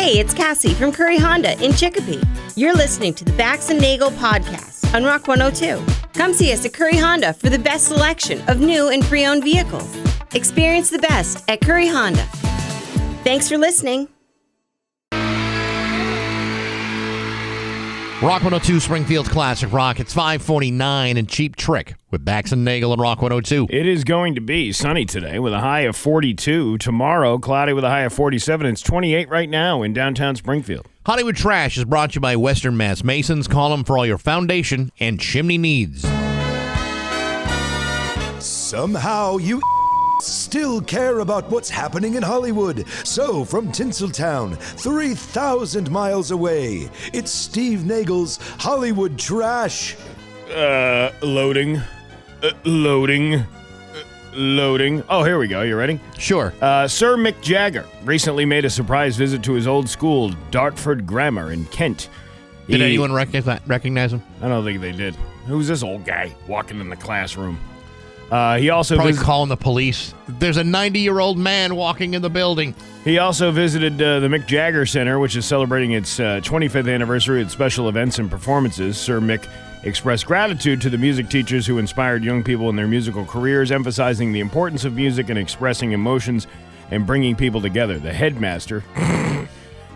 Hey, it's Cassie from Curry Honda in Chicopee. You're listening to the Bax and Nagle podcast on Rock 102. Come see us at Curry Honda for the best selection of new and pre-owned vehicles. Experience the best at Curry Honda. Thanks for listening. Rock 102, Springfield's Classic Rock. It's 5:49 and Cheap Trick with Bax and Nagle and Rock 102. It is going to be sunny today with a high of 42. Tomorrow, cloudy with a high of 47. It's 28 right now in downtown Springfield. Hollywood Trash is brought to you by Western Mass Masons. Call them for all your foundation and chimney needs. Somehow you still care about what's happening in Hollywood. So, from Tinseltown, 3,000 miles away, it's Steve Nagle's Hollywood Trash. Loading. Oh, here we go. You ready? Sure. Sir Mick Jagger recently made a surprise visit to his old school, Dartford Grammar in Kent. Did anyone recognize him? I don't think they did. Who's this old guy walking in the classroom? He also Probably calling the police. There's a 90-year-old man walking in the building. He also visited the Mick Jagger Center, which is celebrating its 25th anniversary with special events and performances. Sir Mick expressed gratitude to the music teachers who inspired young people in their musical careers, emphasizing the importance of music and expressing emotions and bringing people together. The headmaster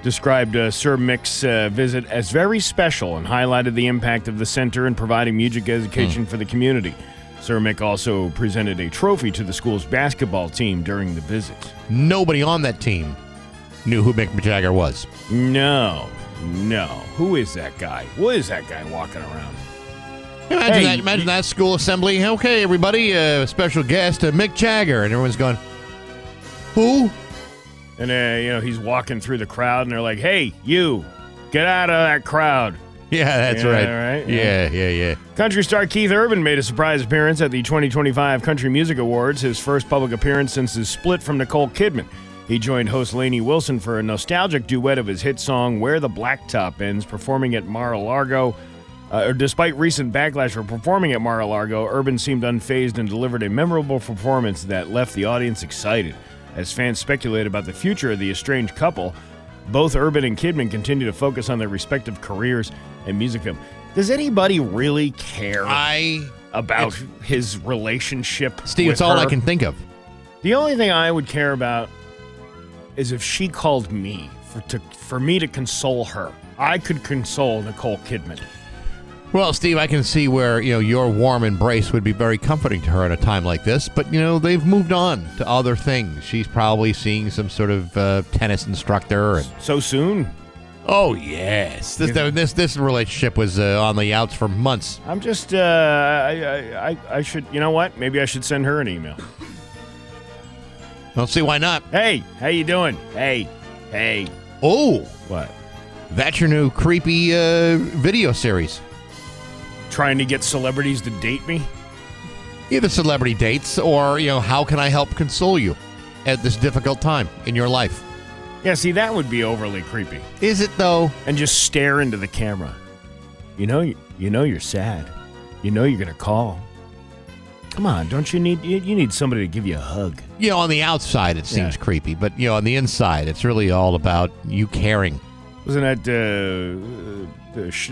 described Sir Mick's visit as very special and highlighted the impact of the center in providing music education for the community. Sir Mick also presented a trophy to the school's basketball team during the visit. Nobody on that team knew who Mick Jagger was. No. Who is that guy? What is that guy walking around? Imagine that school assembly. Okay, everybody, special guest, Mick Jagger. And everyone's going, who? And, he's walking through the crowd, and they're like, hey, you, get out of that crowd. Yeah, that's right. Yeah. Country star Keith Urban made a surprise appearance at the 2025 Country Music Awards, his first public appearance since his split from Nicole Kidman. He joined host Lainey Wilson for a nostalgic duet of his hit song, Where the Blacktop Ends, performing at Mar-a-Lago. Despite recent backlash for performing at Mar-a-Lago, Urban seemed unfazed and delivered a memorable performance that left the audience excited. As fans speculate about the future of the estranged couple, both Urban and Kidman continue to focus on their respective careers and music film. Does anybody really care about his relationship Steve, with it's all her? I can think of. The only thing I would care about is if she called me for me to console her. I could console Nicole Kidman. Well, Steve, I can see where, your warm embrace would be very comforting to her at a time like this. But, they've moved on to other things. She's probably seeing some sort of tennis instructor. So soon? Oh, yes. This relationship was on the outs for months. I'm just, I should, you know what? Maybe I should send her an email. Don't see why not. Hey, how you doing? Hey. Oh. What? That's your new creepy video series. Trying to get celebrities to date me? Either celebrity dates or, how can I help console you at this difficult time in your life? Yeah, see, that would be overly creepy. Is it, though? And just stare into the camera. You know you're sad. You know you're going to call. Come on, don't you need somebody to give you a hug? On the outside it seems creepy, but, on the inside it's really all about you caring. Wasn't that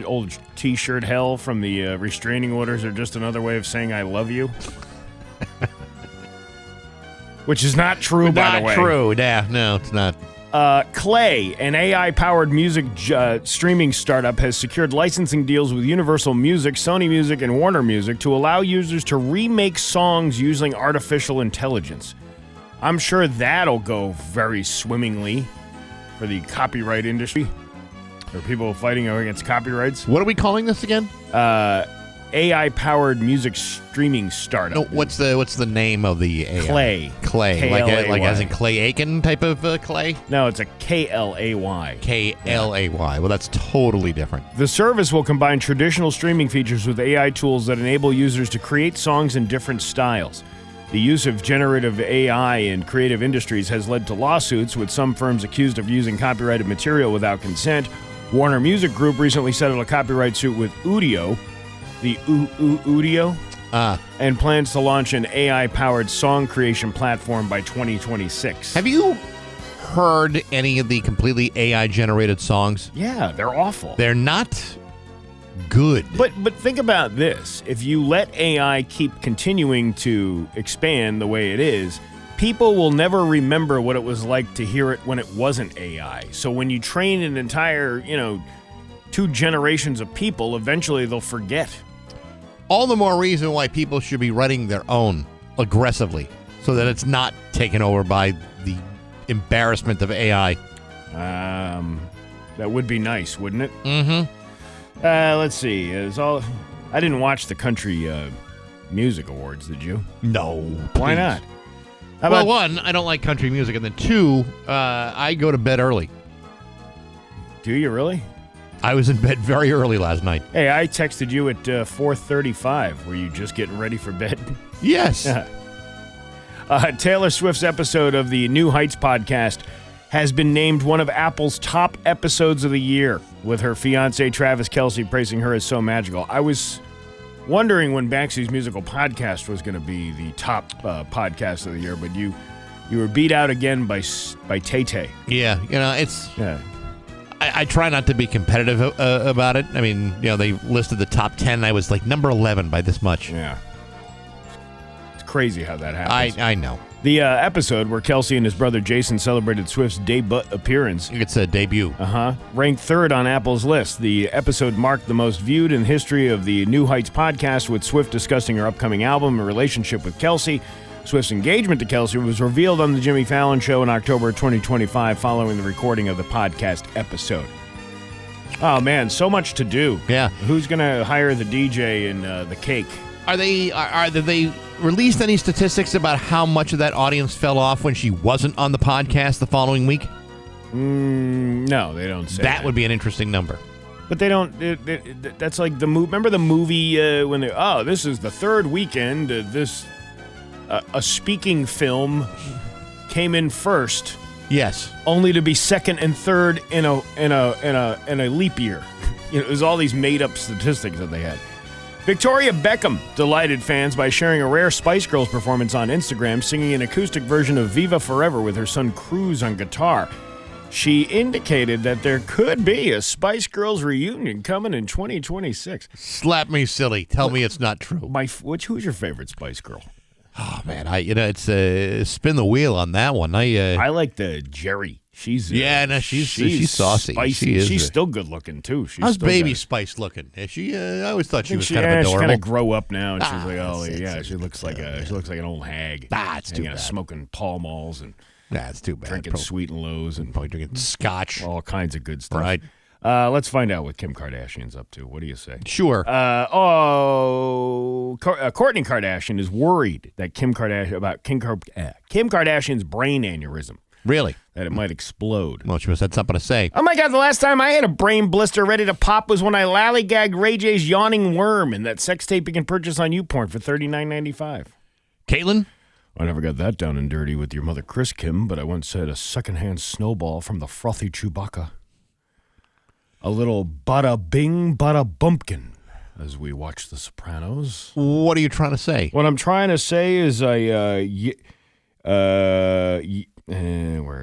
old T-shirt hell from the restraining orders are just another way of saying I love you? Which is not true, by the way. Not true. Yeah, no, it's not. Clay, an AI-powered music streaming startup, has secured licensing deals with Universal Music, Sony Music, and Warner Music to allow users to remake songs using artificial intelligence. I'm sure that'll go very swimmingly for the copyright industry. Or people fighting against copyrights. What are we calling this again? AI-powered music streaming startup. No, what's the name of the AI? Clay. Clay, like as in Clay Aiken type of clay? No, it's a K-L-A-Y. K-L-A-Y. Well, that's totally different. The service will combine traditional streaming features with AI tools that enable users to create songs in different styles. The use of generative AI in creative industries has led to lawsuits, with some firms accused of using copyrighted material without consent. Warner Music Group recently settled a copyright suit with Udio, the Udio, and plans to launch an AI-powered song creation platform by 2026. Have you heard any of the completely AI-generated songs? Yeah, they're awful. They're not good. But think about this. If you let AI keep continuing to expand the way it is, people will never remember what it was like to hear it when it wasn't AI. So when you train an entire, 2 generations of people, eventually they'll forget. All the more reason why people should be writing their own aggressively so that it's not taken over by the embarrassment of AI. That would be nice, wouldn't it? Mm-hmm. Let's see. I didn't watch the Country Music Awards, did you? No. Why please. not? Well, 1, I don't like country music, and then 2, I go to bed early. Do you really? I was in bed very early last night. Hey, I texted you at 4:35. Were you just getting ready for bed? Yes. Taylor Swift's episode of the New Heights podcast has been named one of Apple's top episodes of the year, with her fiancé Travis Kelce praising her as so magical. I was wondering when Baxi's musical podcast was going to be the top podcast of the year, but you were beat out again by Tay-Tay. Yeah, it's... Yeah. I try not to be competitive about it. I mean, they listed the top 10. And I was like number 11 by this much. Yeah. It's crazy how that happens. I know. The episode where Kelce and his brother Jason celebrated Swift's debut appearance. It's a debut. Ranked 3rd on Apple's list. The episode marked the most viewed in the history of the New Heights podcast, with Swift discussing her upcoming album and relationship with Kelce. Swift's engagement to Kelce was revealed on the Jimmy Fallon Show in October 2025 following the recording of the podcast episode. Oh, man, so much to do. Yeah. Who's going to hire the DJ and the cake? Did they released any statistics about how much of that audience fell off when she wasn't on the podcast the following week? No, they don't say that. That would be an interesting number. But they don't. That's like the movie. Remember the movie when this is the 3rd weekend. A speaking film came in first. Yes. Only to be 2nd and 3rd in a leap year. It was all these made up statistics that they had. Victoria Beckham delighted fans by sharing a rare Spice Girls performance on Instagram, singing an acoustic version of Viva Forever with her son Cruz on guitar. She indicated that there could be a Spice Girls reunion coming in 2026. Slap me silly. Tell me it's not true. Who's your favorite Spice Girl? Oh man, it's spin the wheel on that one. I like the Jerry. She's saucy. Spicy. She's still good looking too. How's Baby Spice looking? Is she? I always thought she was kind of adorable. She's kind of grow up now, and she's she looks like an old hag. It's too bad. Smoking Pall Malls and it's too bad. Drinking Sweet and Lows and probably drinking scotch, all kinds of good stuff. Right. Let's find out what Kim Kardashian's up to. What do you say? Sure. Kourtney Kardashian is worried that Kim Kardashian's brain aneurysm. Really? That it might explode. Well, she must have had something to say. Oh my God, the last time I had a brain blister ready to pop was when I lollygagged Ray J's Yawning Worm in that sex tape you can purchase on YouPorn for $39.95. Caitlin? I never got that down and dirty with your mother, Chris Kim, but I once had a secondhand snowball from the frothy Chewbacca. A little bada bing, bada bumpkin as we watch The Sopranos. What are you trying to say? What I'm trying to say is where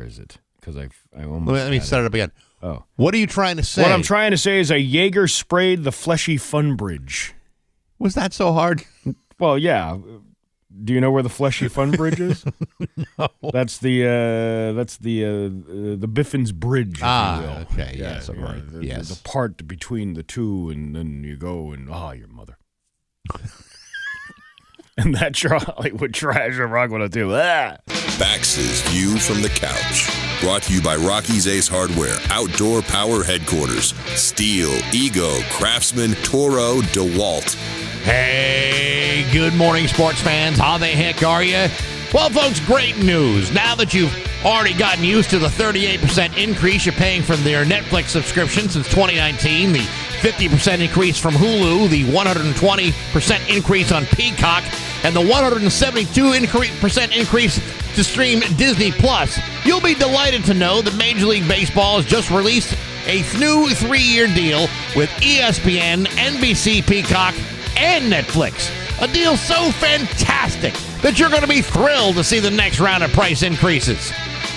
is it? Because I almost. Let me start it up again. Oh. What are you trying to say? What I'm trying to say is I Jaeger sprayed the fleshy fun bridge. Was that so hard? Well, yeah. Do you know where the fleshy fun bridge is? No. That's the Biffin's Bridge, if you will. Okay. Yes, right. Yes. The part between the two, and then you go and your mother. And that's your Hollywood trash of Rock 102. Bax's View from the Couch. Brought to you by Rocky's Ace Hardware, Outdoor Power Headquarters, Steel, Ego, Craftsman, Toro, DeWalt. Hey, good morning, sports fans. How the heck are you? Well, folks, great news. Now that you've already gotten used to the 38% increase you're paying for their Netflix subscription since 2019, the 50% increase from Hulu, the 120% increase on Peacock, and the 172% increase to stream Disney Plus, you'll be delighted to know that Major League Baseball has just released a new 3-year deal with ESPN, NBC, Peacock, and Netflix. A deal so fantastic that you're going to be thrilled to see the next round of price increases.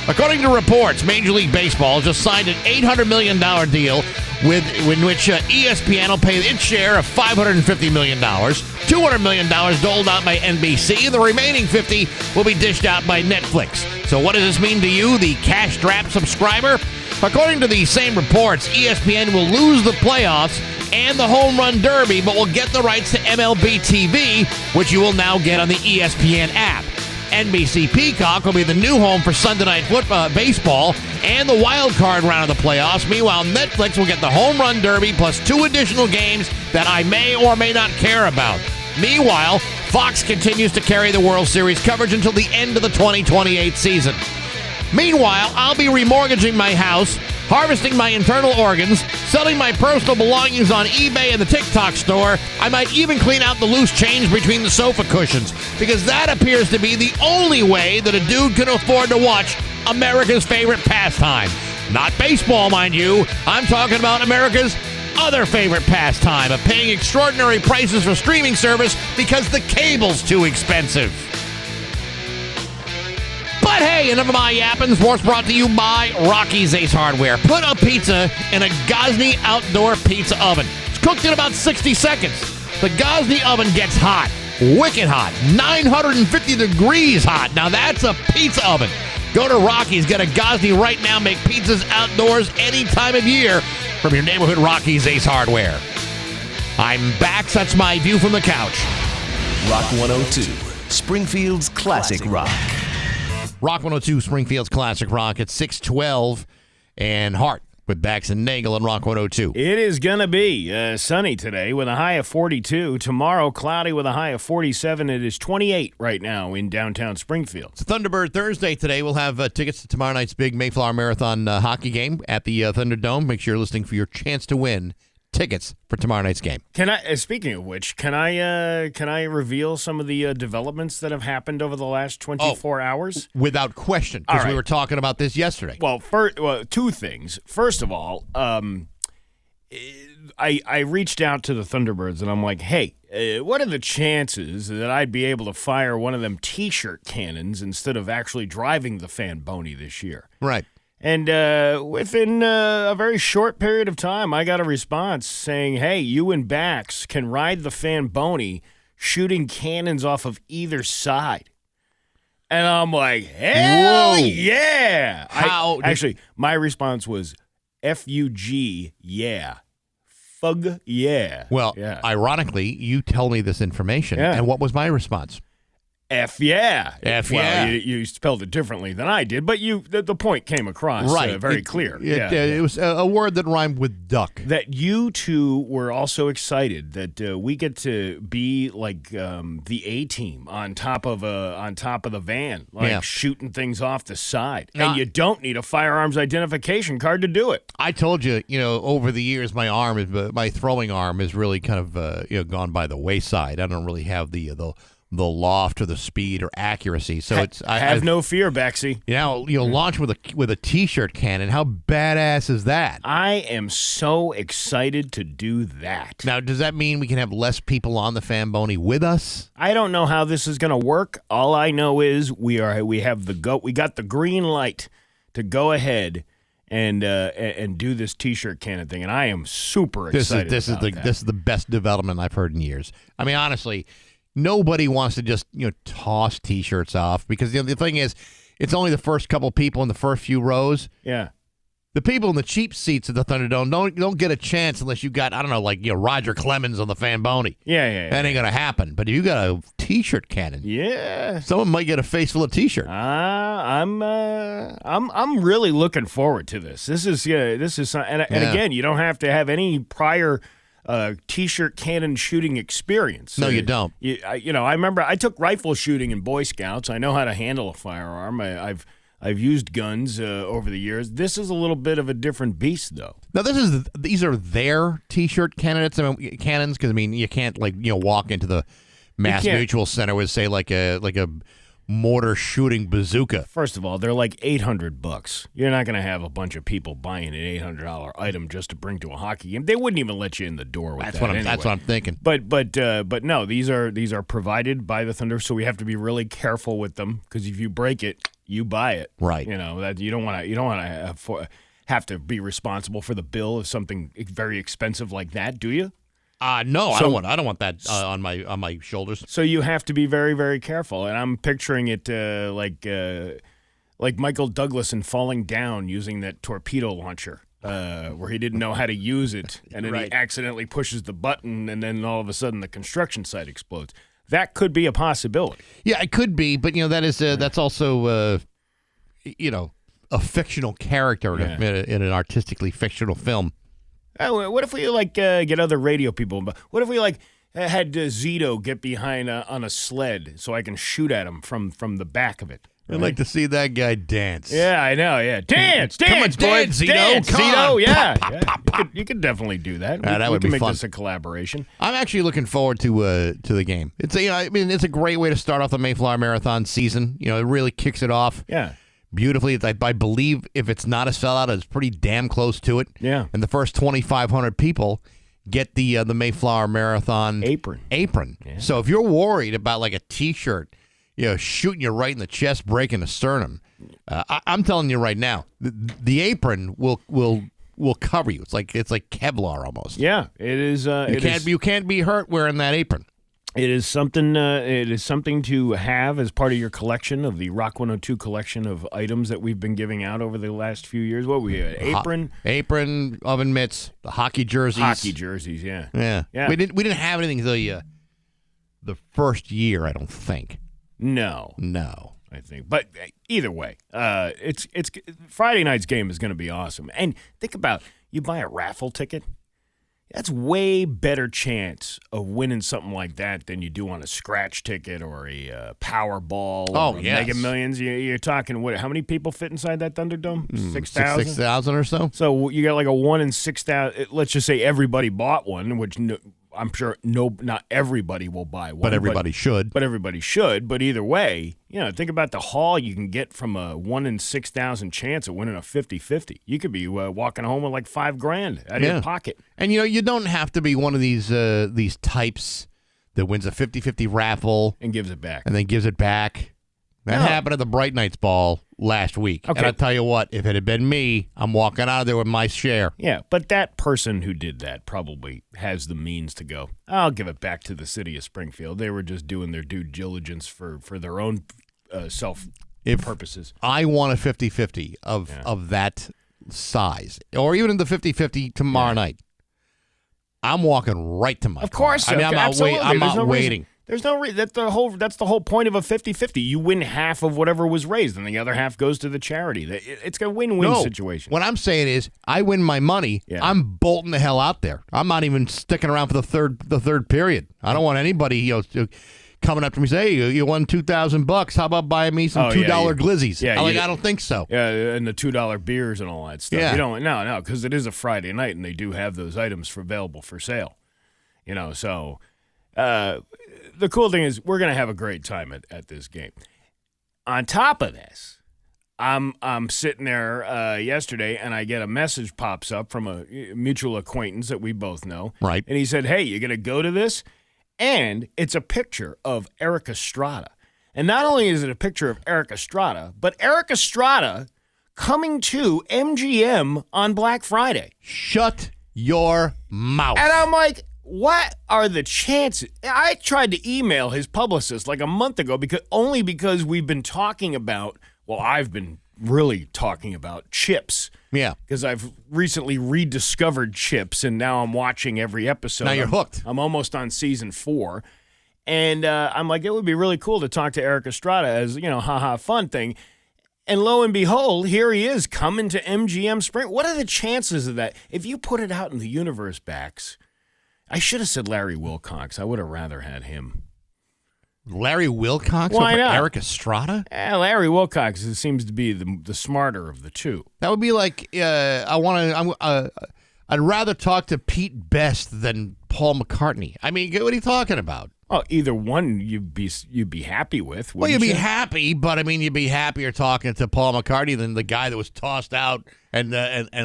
According to reports, Major League Baseball just signed an $800 million deal in which ESPN will pay its share of $550 million, $200 million doled out by NBC, and the remaining $50 will be dished out by Netflix. So what does this mean to you, the cash-strapped subscriber? According to these same reports, ESPN will lose the playoffs and the Home Run Derby, but will get the rights to MLB TV, which you will now get on the ESPN app. NBC Peacock will be the new home for Sunday Night Football, baseball, and the wild card round of the playoffs. Meanwhile, Netflix will get the Home Run Derby plus 2 additional games that I may or may not care about. Meanwhile, Fox continues to carry the World Series coverage until the end of the 2028 season. Meanwhile, I'll be remortgaging my house, harvesting my internal organs, selling my personal belongings on eBay and the TikTok store. I might even clean out the loose change between the sofa cushions, because that appears to be the only way that a dude can afford to watch America's favorite pastime. Not baseball, mind you. I'm talking about America's other favorite pastime of paying extraordinary prices for streaming service because the cable's too expensive. But hey, enough of my yapping. Sports brought to you by Rocky's Ace Hardware. Put a pizza in a Gosney outdoor pizza oven. It's cooked in about 60 seconds. The Gosney oven gets hot, wicked hot, 950 degrees hot. Now that's a pizza oven. Go to Rocky's, get a Gosney right now. Make pizzas outdoors any time of year from your neighborhood Rocky's Ace Hardware. I'm Bax. That's my view from the couch. Rock 102, Springfield's classic rock. Rock 102, Springfield's classic rock at 612 and Hart with Bax and Nagle on Rock 102. It is going to be sunny today with a high of 42. Tomorrow, cloudy with a high of 47. It is 28 right now in downtown Springfield. It's Thunderbird Thursday today. We'll have tickets to tomorrow night's big Mayflower Marathon hockey game at the Thunderdome. Make sure you're listening for your chance to win tickets for tomorrow night's game. Can I? Speaking of which, can I reveal some of the developments that have happened over the last 24 hours? Without question, because All we right. were talking about this yesterday. Well, two things. First of all, I reached out to the Thunderbirds and I'm like, hey, what are the chances that I'd be able to fire one of them T-shirt cannons instead of actually driving the Fanboni this year? Right. And within a very short period of time, I got a response saying, hey, you and Bax can ride the Fanboni shooting cannons off of either side. And I'm like, hell Whoa. yeah. How? Actually, my response was F-U-G, yeah. Fug, yeah. Well, yeah. ironically, you tell me this information, Yeah. and what was my response? F yeah. F well, yeah. You spelled it differently than I did, but the point came across very clear. It was a word that rhymed with duck. That you two were also excited that we get to be like the A-team on top of the van, like shooting things off the side, and you don't need a firearms identification card to do it. I told you, over the years, my throwing arm has really kind of gone by the wayside. I don't really have the loft or the speed or accuracy. So I have no fear, Bexy. Launch with a T-shirt cannon. How badass is that? I am so excited to do that. Now, does that mean we can have less people on the Fanboni with us? I don't know how this is going to work. All I know is we got the green light to go ahead and do this T-shirt cannon thing, and I am super excited. This is the best development I've heard in years. I mean, honestly. Nobody wants to just, toss T-shirts off because the thing is, it's only the first couple people in the first few rows. Yeah. The people in the cheap seats at the Thunderdome don't get a chance unless you got, I don't know, Roger Clemens on the Fanboni. Yeah. That ain't going to happen. But if you got a T-shirt cannon, someone might get a face full of T-shirt. I'm really looking forward to this. This is and again, you don't have to have any prior T-shirt cannon shooting experience. No, you don't. I remember I took rifle shooting in Boy Scouts. I know how to handle a firearm. I've used guns over the years. This is a little bit of a different beast, though. Now, these are their T-shirt cannons because you can't walk into the Mass Mutual Center with say like a mortar shooting bazooka. First of all, they're like $800. You're not going to have a bunch of people buying an $800 item just to bring to a hockey game. They wouldn't even let you in the door with That's that. That's what I'm thinking. But no, these are provided by the Thunder, so we have to be really careful with them because if you break it, you buy it. Right. That you don't want to have to be responsible for the bill of something very expensive like that, do you? No, I don't want that on my shoulders. So you have to be very, very careful. And I'm picturing it like Michael Douglas in Falling Down using that torpedo launcher. Where he didn't know how to use it, and then he accidentally pushes the button, and then all of a sudden the construction site explodes. That could be a possibility. Yeah, it could be, but that's also a fictional character in an artistically fictional film. What if we get other radio people? What if we had Zito get behind on a sled so I can shoot at him from the back of it? I'd like to see that guy dance. Yeah, I know. Yeah, dance, Come on, boys, dance, Zito. dance, Come Zito. on. Yeah. You could definitely do that. That would we can be make fun. this a collaboration. I'm actually looking forward to the game. It's a great way to start off the Mayflower Marathon season. It really kicks it off. Yeah. Beautifully. I believe if it's not a sellout, it's pretty damn close to it. Yeah. And the first 2,500 people get the Mayflower Marathon apron. Yeah. So if you're worried about like a T-shirt, shooting you right in the chest, breaking the sternum, I'm telling you right now, the apron will cover you. It's like Kevlar almost. Yeah, it is. You can't be hurt wearing that apron. It is something. It is something to have as part of your collection of the Rock 102 collection of items that we've been giving out over the last few years. What we had? Apron, oven mitts, the hockey jerseys. Yeah. We didn't have anything the first year, I don't think. No. I think, but either way, it's Friday night's game is going to be awesome. And think about, you buy a raffle ticket. That's way better chance of winning something like that than you do on a scratch ticket or a Powerball or Mega Millions. You're talking, how many people fit inside that Thunderdome? 6,000? 6,000 or so. So you got like a 1 in 6,000. Let's just say everybody bought one, which I'm sure not everybody will buy one. But everybody should. But either way, think about the haul you can get from a 1 in 6,000 chance of winning a 50-50. You could be walking home with like $5,000 out of your pocket. And you don't have to be one of these types that wins a 50-50 raffle and gives it back. And then gives it back. That happened at the Bright Nights Ball last week. Okay. And I'll tell you what, if it had been me, I'm walking out of there with my share. Yeah, but that person who did that probably has the means to go, I'll give it back to the city of Springfield. They were just doing their due diligence for their own purposes. I want a 50-50 of that size, or even in the 50-50 tomorrow night, I'm walking right to my car. Of course. I'm not waiting. There's no reason. That's the whole point of a 50-50. You win half of whatever was raised, and the other half goes to the charity. It's a win-win situation. What I'm saying is, I win my money. Yeah. I'm bolting the hell out there. I'm not even sticking around for the third period. I don't want anybody coming up to me and say, "Hey, you won $2,000. How about buying me some $2 glizzies?" Yeah, I don't think so. Yeah, and the $2 beers and all that stuff. Yeah. You don't. No, because it is a Friday night, and they do have those items available for sale. So. The cool thing is we're going to have a great time at this game. On top of this, I'm sitting there yesterday, and I get a message pops up from a mutual acquaintance that we both know. Right. And he said, hey, you going to go to this? And it's a picture of Eric Estrada. And not only is it a picture of Eric Estrada, but Eric Estrada coming to MGM on Black Friday. Shut your mouth. And I'm like, what are the chances? I tried to email his publicist like a month ago because we've been talking about, I've been really talking about Chips. Yeah. Because I've recently rediscovered Chips, and now I'm watching every episode. Now you're hooked. I'm almost on season 4. And I'm like, it would be really cool to talk to Eric Estrada as, fun thing. And lo and behold, here he is coming to MGM Spring. What are the chances of that? If you put it out in the universe, Bax, I should have said Larry Wilcox. I would have rather had him. Larry Wilcox Why over not? Eric Estrada? Larry Wilcox seems to be the smarter of the two. That would be like I'd rather talk to Pete Best than Paul McCartney. I mean, what are you talking about? Oh, either one you'd be happy with. Well, you'd be happy, but I mean, you'd be happier talking to Paul McCartney than the guy that was tossed out and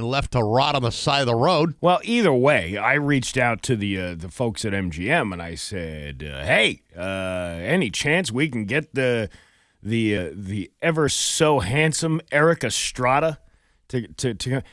left to rot on the side of the road. Well, either way, I reached out to the folks at MGM and I said, "Hey, any chance we can get the the ever so handsome Eric Estrada to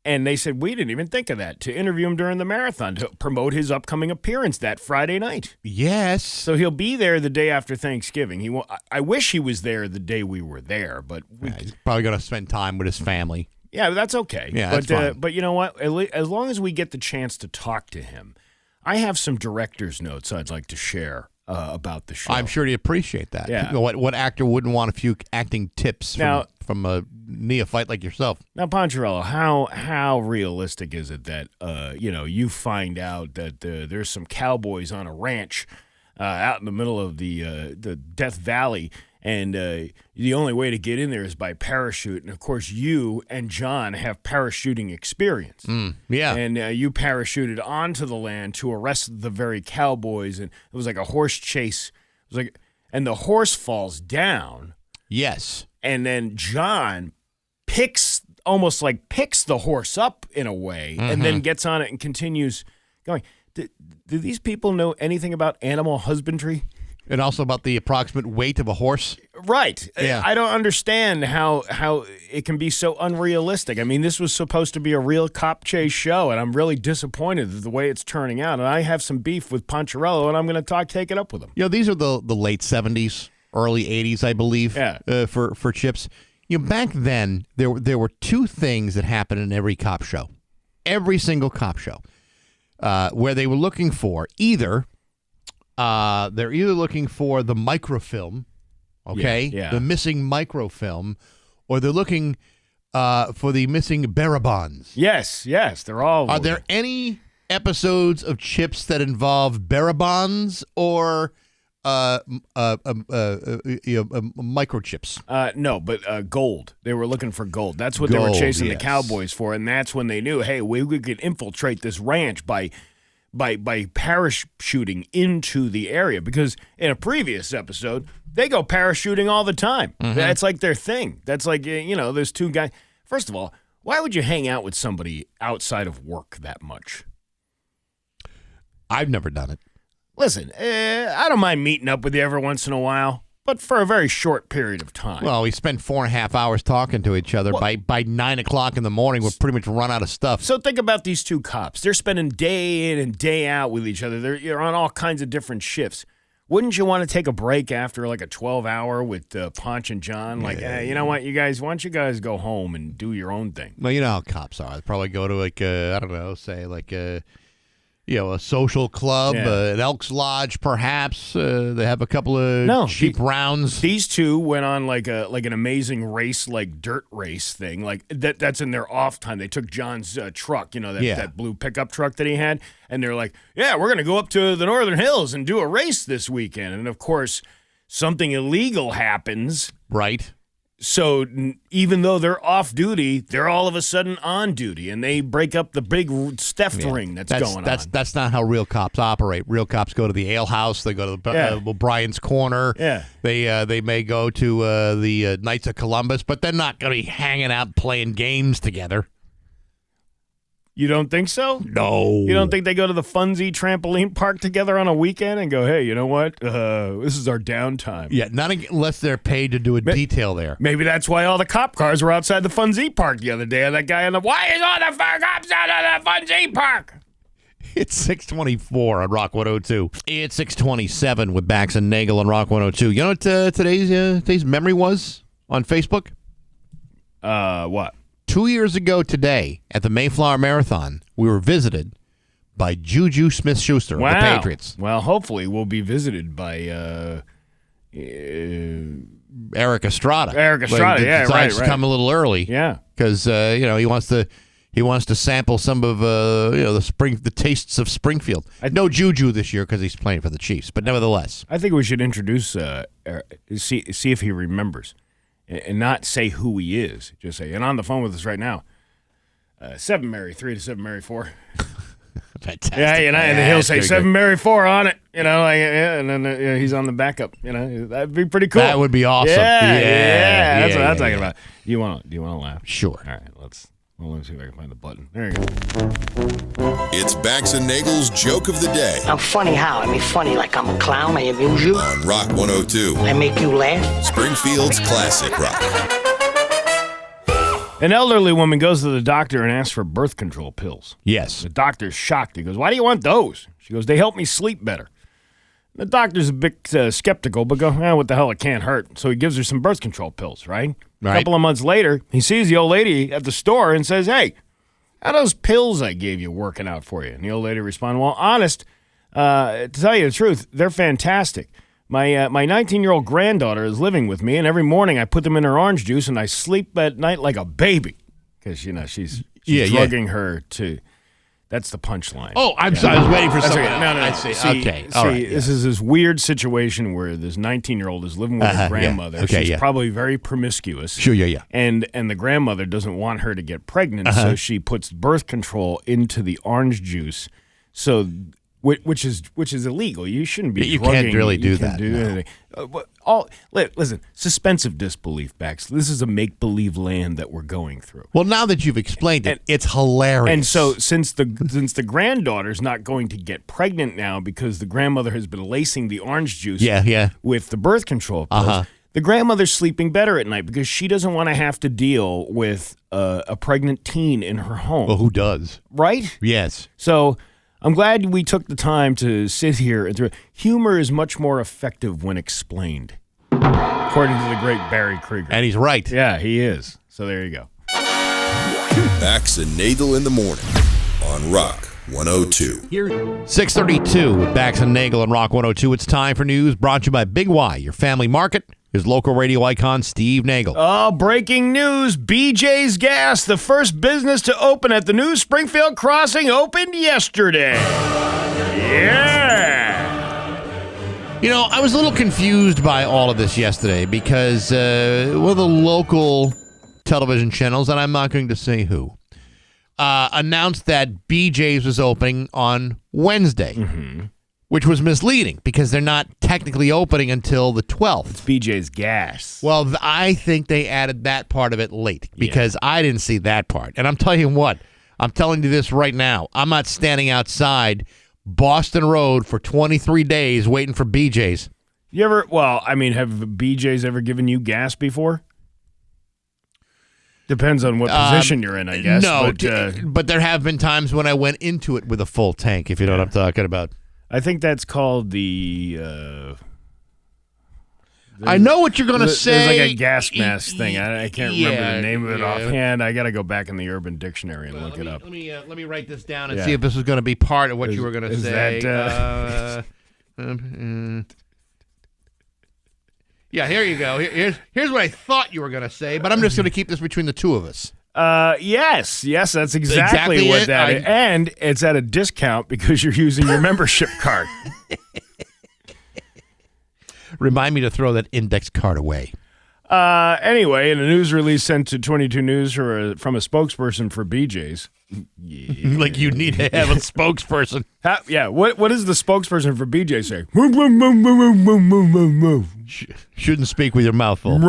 and they said, we didn't even think of that, to interview him during the marathon to promote his upcoming appearance that Friday night. Yes. So he'll be there the day after Thanksgiving. He won't, I wish he was there the day we were there, but He's probably going to spend time with his family. yeah, that's okay. Yeah, but that's fine. But you know what? As long as we get the chance to talk to him, I have some director's notes I'd like to share about the show. I'm sure he'd appreciate that. Yeah. You know, what actor wouldn't want a few acting tips from a neophyte like yourself? Now, Poncherello, how realistic is it that you find out that there's some cowboys on a ranch out in the middle of the Death Valley, and the only way to get in there is by parachute, and of course you and John have parachuting experience. Yeah. And you parachuted onto the land to arrest the very cowboys, and it was like a horse chase. It was like, and the horse falls down. Yes. And then John picks the horse up in a way, and then gets on it and continues going. Do these people know anything about animal husbandry? And also about the approximate weight of a horse. Right. Yeah. I don't understand how it can be so unrealistic. I mean, this was supposed to be a real cop chase show, and I'm really disappointed with the way it's turning out. And I have some beef with Poncherello, and I'm going to take it up with him. You know, these are the late 70s, early 80s, I believe, for Chips. You know, back then, there were two things that happened in every cop show. Every single cop show. Where they were looking for they're either looking for the microfilm, okay, the missing microfilm, or they're looking for the missing barabons. Yes, they're all. Are there any episodes of Chips that involve barabons or microchips? No, but gold. They were looking for gold. That's what they were chasing the cowboys for, and that's when they knew, hey, we could infiltrate this ranch by parachuting into the area, because in a previous episode they go parachuting all the time. That's like their thing. That's like, there's two guys. First of all, why would you hang out with somebody outside of work that much? I've never done it. Listen, I don't mind meeting up with you every once in a while, but for a very short period of time. Well, we spent 4.5 hours talking to each other. By 9 o'clock in the morning, we're pretty much run out of stuff. So think about these two cops. They're spending day in and day out with each other. You're on all kinds of different shifts. Wouldn't you want to take a break after like a 12-hour with Ponch and John? Like, hey, you know what, you guys? Why don't you guys go home and do your own thing? Well, you know how cops are. They probably go to a social club, an Elks Lodge, perhaps. They have a couple of cheap rounds. These two went on like an amazing race, like dirt race thing. Like that's in their off time. They took John's truck, that blue pickup truck that he had, and they're like, yeah, we're gonna go up to the Northern Hills and do a race this weekend. And of course, something illegal happens. Right. So even though they're off duty, they're all of a sudden on duty, and they break up the big theft ring that's going on. That's not how real cops operate. Real cops go to the ale house. They go to the O'Brien's Corner. Yeah. They may go to the Knights of Columbus, but they're not going to be hanging out playing games together. You don't think so? No. You don't think they go to the Funzie trampoline park together on a weekend and go, hey, you know what? This is our downtime. Yeah, not unless they're paid to do a detail there. Maybe that's why all the cop cars were outside the Funzie park the other day. And that guy why is all the cops out of the Funzie park? It's 6:24 on Rock 102. It's 6:27 with Bax and Nagle on Rock 102. You know what today's memory was on Facebook? What? 2 years ago today, at the Mayflower Marathon, we were visited by Juju Smith-Schuster of the Patriots. Well, hopefully we'll be visited by Eric Estrada. Eric Estrada, decides to come a little early. Yeah, because he wants to sample some of the tastes of Springfield. No Juju this year because he's playing for the Chiefs, but nevertheless, I think we should introduce see if he remembers. And not say who he is. Just say, and on the phone with us right now, 7 Mary 3 to 7 Mary 4. Fantastic. Yeah, and he'll say 7 Mary 4 on it. And then he's on the backup. That'd be pretty cool. That would be awesome. Yeah. That's what I'm talking about. Do you want to laugh? Sure. All right, let's Well, let me see if I can find the button. There you go. It's Bax and Nagle's Joke of the Day I'm funny how? I mean, funny like I'm a clown. I amuse you. on Rock 102, I make you laugh. Springfield's classic rock. An elderly woman goes to the doctor and asks for birth control pills. Yes. The doctor's shocked. He goes, "Why do you want those?" She goes, "They help me sleep better." The doctor's a bit skeptical, but what the hell, it can't hurt. So he gives her some birth control pills, right? Right. A couple of months later, he sees the old lady at the store and says, "Hey, how are those pills I gave you working out for you?" And the old lady responds, "Well, honest, to tell you the truth, they're fantastic. My 19-year-old granddaughter is living with me, and every morning I put them in her orange juice, and I sleep at night like a baby." Because, she's drugging her to... That's the punchline. Oh, I'm sorry. I was waiting for That's something. okay. No. I see. Okay. See, All right. this is this weird situation where this 19-year-old is living with her grandmother. Yeah. Okay, She's probably very promiscuous. Sure, yeah. And the grandmother doesn't want her to get pregnant, so she puts birth control into the orange juice. So, which is illegal. You shouldn't be. You drugging. can't really do You can't that, do no. anything. Listen. Suspensive disbelief, Bax. This is a make-believe land that we're going through. Well, now that you've explained it, it's hilarious. And so, since the granddaughter's not going to get pregnant now because the grandmother has been lacing the orange juice with the birth control pills, the grandmother's sleeping better at night because she doesn't want to have to deal with a pregnant teen in her home. Well, who does? Right? Yes. So, I'm glad we took the time to sit here and humor is much more effective when explained, according to the great Barry Krieger. And he's right. Yeah, he is. So there you go. Bax and Nagle in the morning on Rock 102. 6:32 with Bax and Nagle on Rock 102. It's time for news brought to you by Big Y, your family market. Here's local radio icon Steve Nagle. Oh, breaking news. BJ's Gas, the first business to open at the new Springfield Crossing, opened yesterday. Yeah. I was a little confused by all of this yesterday because one of the local television channels, and I'm not going to say who, announced that BJ's was opening on Wednesday, which was misleading because they're not technically opening until the 12th. It's BJ's Gas. Well, I think they added that part of it late because I didn't see that part. And I'm telling you what, I'm telling you this right now. I'm not standing outside Boston Road for 23 days waiting for BJ's. Have BJ's ever given you gas before? Depends on what position you're in, I guess. No, but there have been times when I went into it with a full tank, if you know what I'm talking about. I think that's called the... I know what you're going to say. There's like a gas mask thing. I can't remember the name of it offhand. I got to go back in the Urban Dictionary and look it up. Let me write this down and see if this is going to be part of what you were going to say. Yeah, here you go. Here's what I thought you were going to say, but I'm just going to keep this between the two of us. Yes, that's exactly what that is. And it's at a discount because you're using your membership card. Remind me to throw that index card away. Anyway, in a news release sent to 22 News from a spokesperson for BJ's. Like you need to have a spokesperson. What does the spokesperson for BJ say? Shouldn't speak with your mouth full.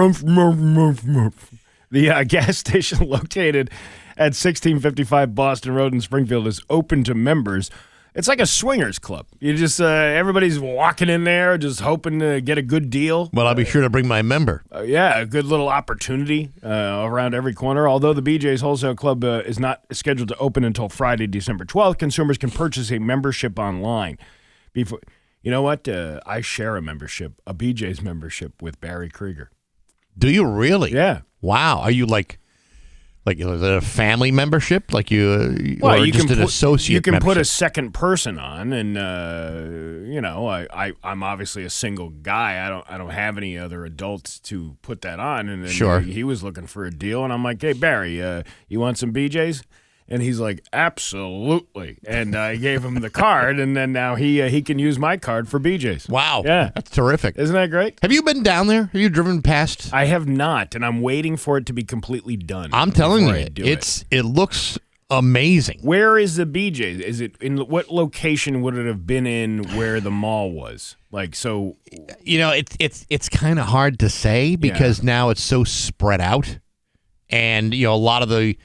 The gas station located at 1655 Boston Road in Springfield is open to members. It's like a swingers club. You just everybody's walking in there just hoping to get a good deal. Well, I'll be sure to bring my member. A good little opportunity around every corner. Although the BJ's Wholesale Club is not scheduled to open until Friday, December 12th, consumers can purchase a membership online. You know what? I share a BJ's membership with Barry Krieger. Do you really? Yeah. Wow. Are you like is it a family membership? Like you, well, or you just can an associate You can membership? put a second person on, and I'm obviously a single guy. I don't have any other adults to put that on. And then Sure. he was looking for a deal, and I'm like, hey Barry, you want some BJ's? And he's like, absolutely. And I gave him the card, and then now he can use my card for BJ's. Wow. Yeah. That's terrific. Isn't that great? Have you been down there? Have you driven past? I have not, and I'm waiting for it to be completely done. I'm telling before you, I do it looks amazing. Where is the BJ's? Is it in what location would it have been in where the mall was? Like, so, it's kind of hard to say because now it's so spread out, and a lot of the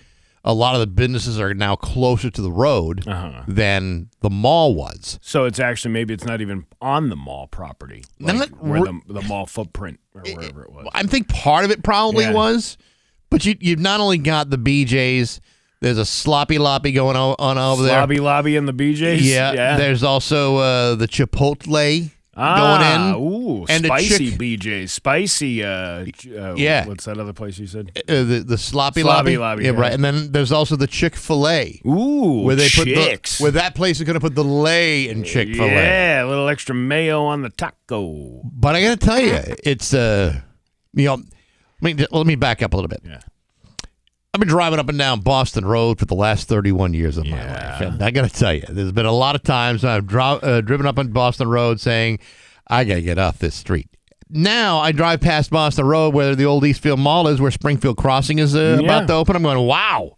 a lot of the businesses are now closer to the road than the mall was. So it's actually, maybe it's not even on the mall property, like where the mall footprint or wherever it was. I think part of it probably was, but you've not only got the BJ's, there's a Sloppy Loppy going on over there. Sloppy Lobby and the BJ's? Yeah. There's also the Chipotle going in. Ooh, and spicy BJ's. Spicy, what's that other place you said? The Sloppy Lobby. Yeah, right. And then there's also the Chick-fil-A. Ooh, where they Chicks. put where that place is going to put the lay in Chick-fil-A. Yeah, a little extra mayo on the taco. But I got to tell you, it's, let me back up a little bit. Yeah. I've been driving up and down Boston Road for the last 31 years of my life. And I got to tell you, there's been a lot of times I've driven up on Boston Road saying, I got to get off this street. Now I drive past Boston Road where the old Eastfield Mall is, where Springfield Crossing is about to open. I'm going, wow,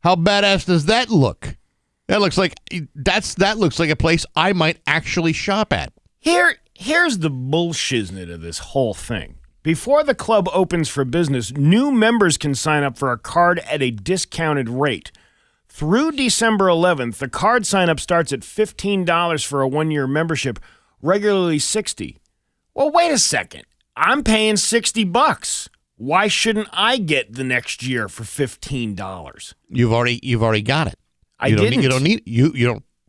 how badass does that look? That looks like a place I might actually shop at. Here's the bullshiznit of this whole thing. Before the club opens for business, new members can sign up for a card at a discounted rate. Through December 11th, the card sign-up starts at $15 for a one-year membership, regularly $60. Well, wait a second. I'm paying $60. Why shouldn't I get the next year for $15? You've already got it.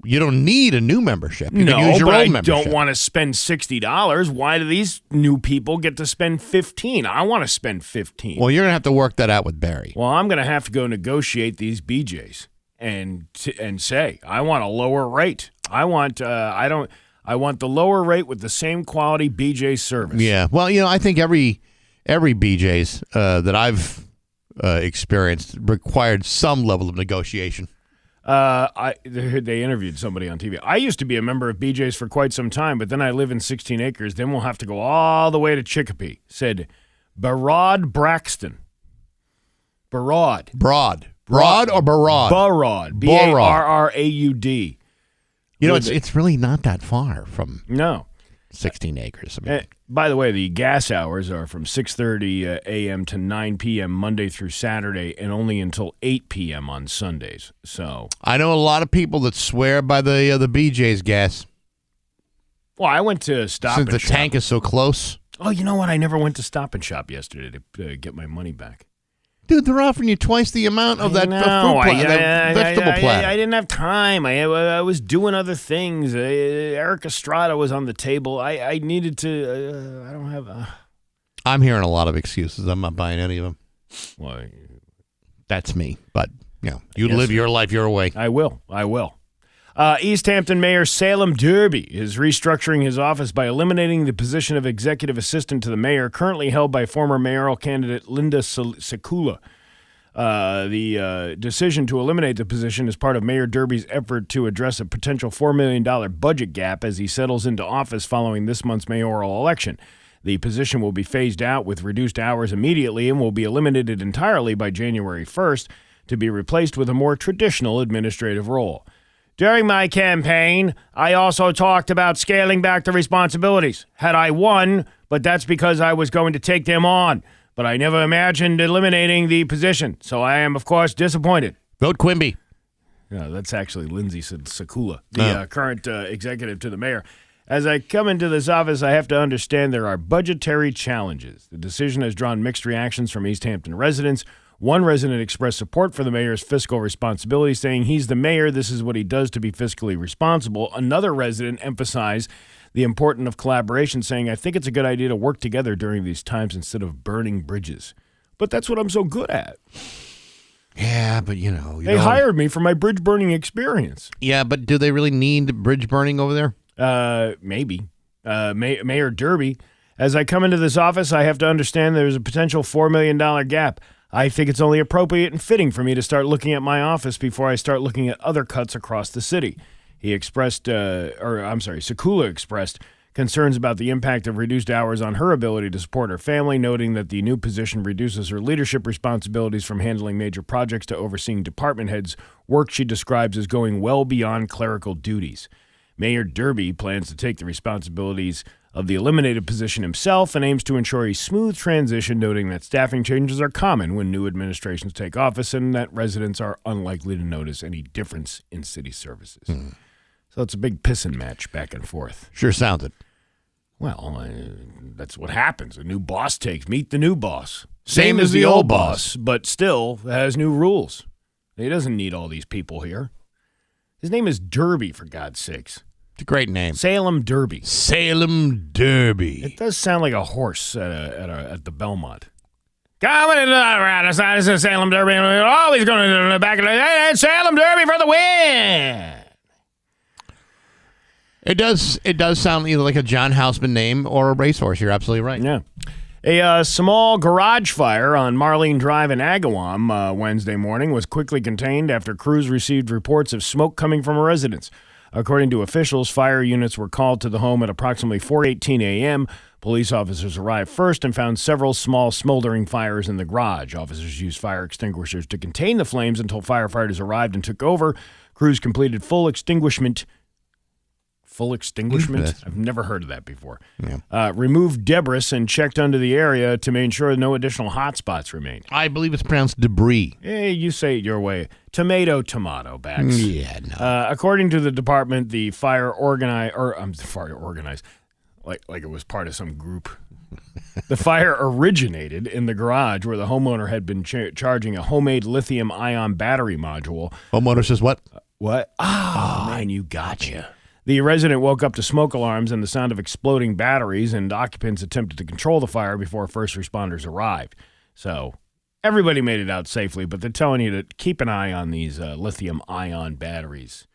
You don't need a new membership. You can use your own membership. I don't want to spend $60. Why do these new people get to spend $15? I want to spend $15. Well, you're going to have to work that out with Barry. Well, I'm going to have to go negotiate these BJs and say I want a lower rate. I want the lower rate with the same quality BJ service. Yeah. Well, I think every BJ's that I've experienced required some level of negotiation. They interviewed somebody on TV. I used to be a member of BJ's for quite some time, but then I live in 16 acres. Then we'll have to go all the way to Chicopee, said Barad Braxton. Broad or Barad? Barad. B-A-R-R-A-U-D. It's really not that far from 16 acres. I mean, by the way, the gas hours are from 6:30 a.m. to 9 p.m. Monday through Saturday, and only until 8 p.m. on Sundays. So I know a lot of people that swear by the BJ's gas. Well, I went to Stop and Shop. Since the tank is so close. Oh, you know what? I never went to Stop and Shop yesterday to get my money back. Dude, they're offering you twice the amount of that vegetable platter. I didn't have time. I was doing other things. Eric Estrada was on the table. I needed to. I don't have. I'm hearing a lot of excuses. I'm not buying any of them. Why? That's me. But you live your life your way. I will. East Hampton Mayor Salem Derby is restructuring his office by eliminating the position of executive assistant to the mayor, currently held by former mayoral candidate Linda Sekula. The decision to eliminate the position is part of Mayor Derby's effort to address a potential $4 million budget gap as he settles into office following this month's mayoral election. The position will be phased out with reduced hours immediately and will be eliminated entirely by January 1st to be replaced with a more traditional administrative role. During my campaign, I also talked about scaling back the responsibilities. Had I won, but that's because I was going to take them on. But I never imagined eliminating the position, so I am, of course, disappointed. Vote Quimby. No, that's actually Lindsay Sekula, the current executive to the mayor. As I come into this office, I have to understand there are budgetary challenges. The decision has drawn mixed reactions from East Hampton residents. One resident expressed support for the mayor's fiscal responsibility, saying he's the mayor, this is what he does to be fiscally responsible. Another resident emphasized the importance of collaboration, saying, I think it's a good idea to work together during these times instead of burning bridges. But that's what I'm so good at. Yeah, but they hired me for my bridge burning experience. Yeah, but do they really need bridge burning over there? Maybe. Mayor Derby, as I come into this office, I have to understand there's a potential $4 million gap. I think it's only appropriate and fitting for me to start looking at my office before I start looking at other cuts across the city. Sekula expressed concerns about the impact of reduced hours on her ability to support her family, noting that the new position reduces her leadership responsibilities from handling major projects to overseeing department heads, work she describes as going well beyond clerical duties. Mayor Derby plans to take the responsibilities of the eliminated position himself and aims to ensure a smooth transition, noting that staffing changes are common when new administrations take office and that residents are unlikely to notice any difference in city services. So it's a big pissing match back and forth. Sure sounded. Well, that's what happens. A new boss meet the new boss. Same as the old boss, but still has new rules. He doesn't need all these people here. His name is Derby, for God's sakes. It's a great name. Salem Derby. Salem Derby. It does sound like a horse at the Belmont. Coming into the side of Salem Derby. Oh, he's going to the back of the Salem Derby for the win. It does sound either like a John Houseman name or a racehorse. You're absolutely right. Yeah. A small garage fire on Marlene Drive in Agawam Wednesday morning was quickly contained after crews received reports of smoke coming from a residence. According to officials, fire units were called to the home at approximately 4:18 a.m. Police officers arrived first and found several small smoldering fires in the garage. Officers used fire extinguishers to contain the flames until firefighters arrived and took over. Crews completed full extinguishment? I've never heard of that before. Yeah. Removed debris and checked under the area to make sure no additional hot spots remained. I believe it's pronounced debris. You say it your way. Tomato, Bax. Yeah, no. According to the department, the fire organized, like it was part of some group. The fire originated in the garage where the homeowner had been charging a homemade lithium-ion battery module. Homeowner says what? What? Oh, man, you gotcha. The resident woke up to smoke alarms and the sound of exploding batteries, and occupants attempted to control the fire before first responders arrived. So everybody made it out safely, but they're telling you to keep an eye on these lithium-ion batteries.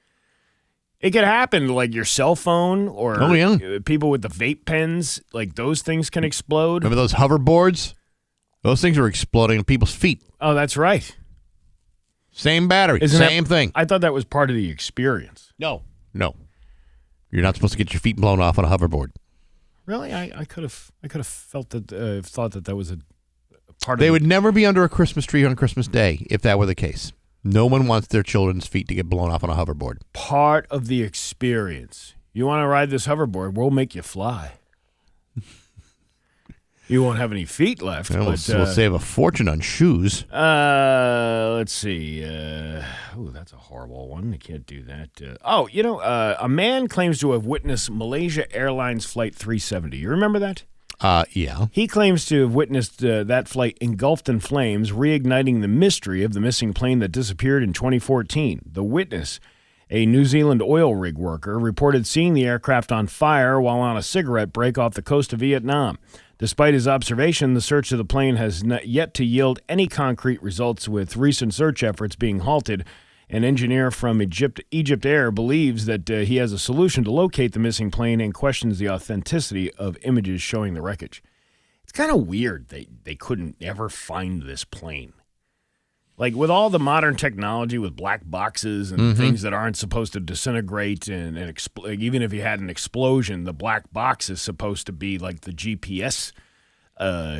It could happen to, like, your cell phone or people with the vape pens. Like, those things can explode. Remember those hoverboards? Those things were exploding on people's feet. Oh, that's right. Same battery, same thing. I thought that was part of the experience. No. You're not supposed to get your feet blown off on a hoverboard. Really? I could have felt that thought that was a part of They would never be under a Christmas tree on Christmas Day if that were the case. No one wants their children's feet to get blown off on a hoverboard. Part of the experience. You want to ride this hoverboard, we'll make you fly. You won't have any feet left. We'll save a fortune on shoes. Let's see. That's a horrible one. You can't do that. A man claims to have witnessed Malaysia Airlines Flight 370. You remember that? Yeah. He claims to have witnessed that flight engulfed in flames, reigniting the mystery of the missing plane that disappeared in 2014. The witness, a New Zealand oil rig worker, reported seeing the aircraft on fire while on a cigarette break off the coast of Vietnam. Despite his observation, the search of the plane has not yet to yield any concrete results, with recent search efforts being halted. An engineer from Egypt Air believes that he has a solution to locate the missing plane and questions the authenticity of images showing the wreckage. It's kind of weird they couldn't ever find this plane. Like, with all the modern technology with black boxes and things that aren't supposed to disintegrate and even if you had an explosion, the black box is supposed to be like the GPS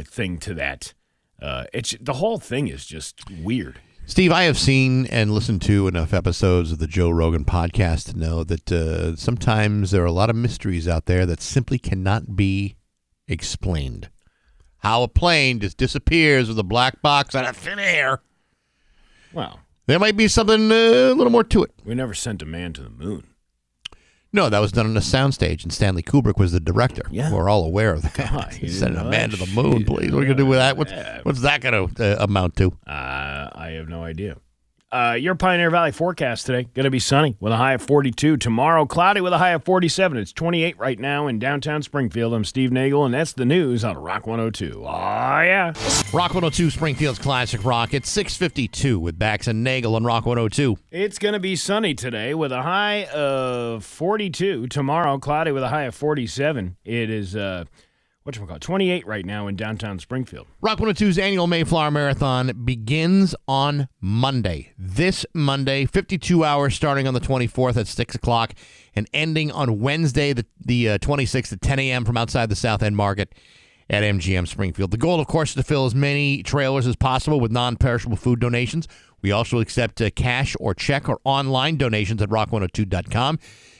thing to that. The whole thing is just weird. Steve, I have seen and listened to enough episodes of the Joe Rogan podcast to know that sometimes there are a lot of mysteries out there that simply cannot be explained. How a plane just disappears with a black box out of thin air. Well, there might be something a little more to it. We never sent a man to the moon. No, that was done on a soundstage, and Stanley Kubrick was the director. Yeah. We're all aware of that. Send a man to the moon, please. What are you going to do with that? What's that going to amount to? I have no idea. Your Pioneer Valley forecast today, going to be sunny with a high of 42. Tomorrow, cloudy with a high of 47. It's 28 right now in downtown Springfield. I'm Steve Nagle, and that's the news on Rock 102. Oh, yeah. Rock 102, Springfield's Classic Rock. It's 6:52 with Bax and Nagle on Rock 102. It's going to be sunny today with a high of 42. Tomorrow, cloudy with a high of 47. It is 28 right now in downtown Springfield. Rock 102's annual Mayflower Marathon begins on Monday. This Monday, 52 hours starting on the 24th at 6 o'clock and ending on Wednesday, the 26th at 10 a.m. from outside the South End Market at MGM Springfield. The goal, of course, is to fill as many trailers as possible with non-perishable food donations. We also accept cash or check or online donations at rock102.com.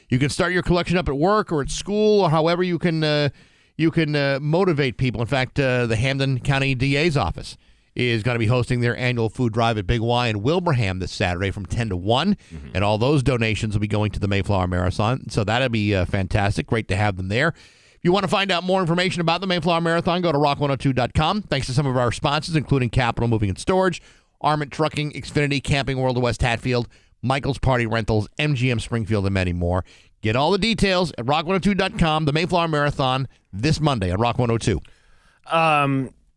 You can start your collection up at work or at school or however you can you can motivate people. In fact, the Hampden County DA's office is going to be hosting their annual food drive at Big Y in Wilbraham this Saturday from 10 to 1. And all those donations will be going to the Mayflower Marathon. So that'll be fantastic. Great to have them there. If you want to find out more information about the Mayflower Marathon, go to rock102.com. Thanks to some of our sponsors, including Capital Moving and Storage, Arment Trucking, Xfinity, Camping World of West Hatfield, Michael's Party Rentals, MGM Springfield, and many more. Get all the details at rock102.com. The Mayflower Marathon this Monday on Rock 102.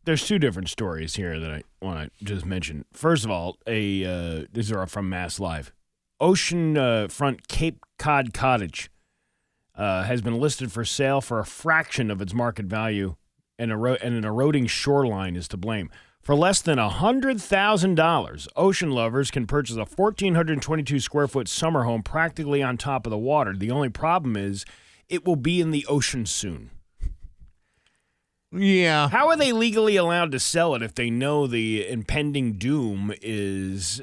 There's two different stories here that I want to just mention. First of all, these are from Mass Live. Ocean front Cape Cod Cottage has been listed for sale for a fraction of its market value, and an eroding shoreline is to blame. For less than $100,000, ocean lovers can purchase a 1,422-square-foot summer home practically on top of the water. The only problem is it will be in the ocean soon. Yeah. How are they legally allowed to sell it if they know the impending doom is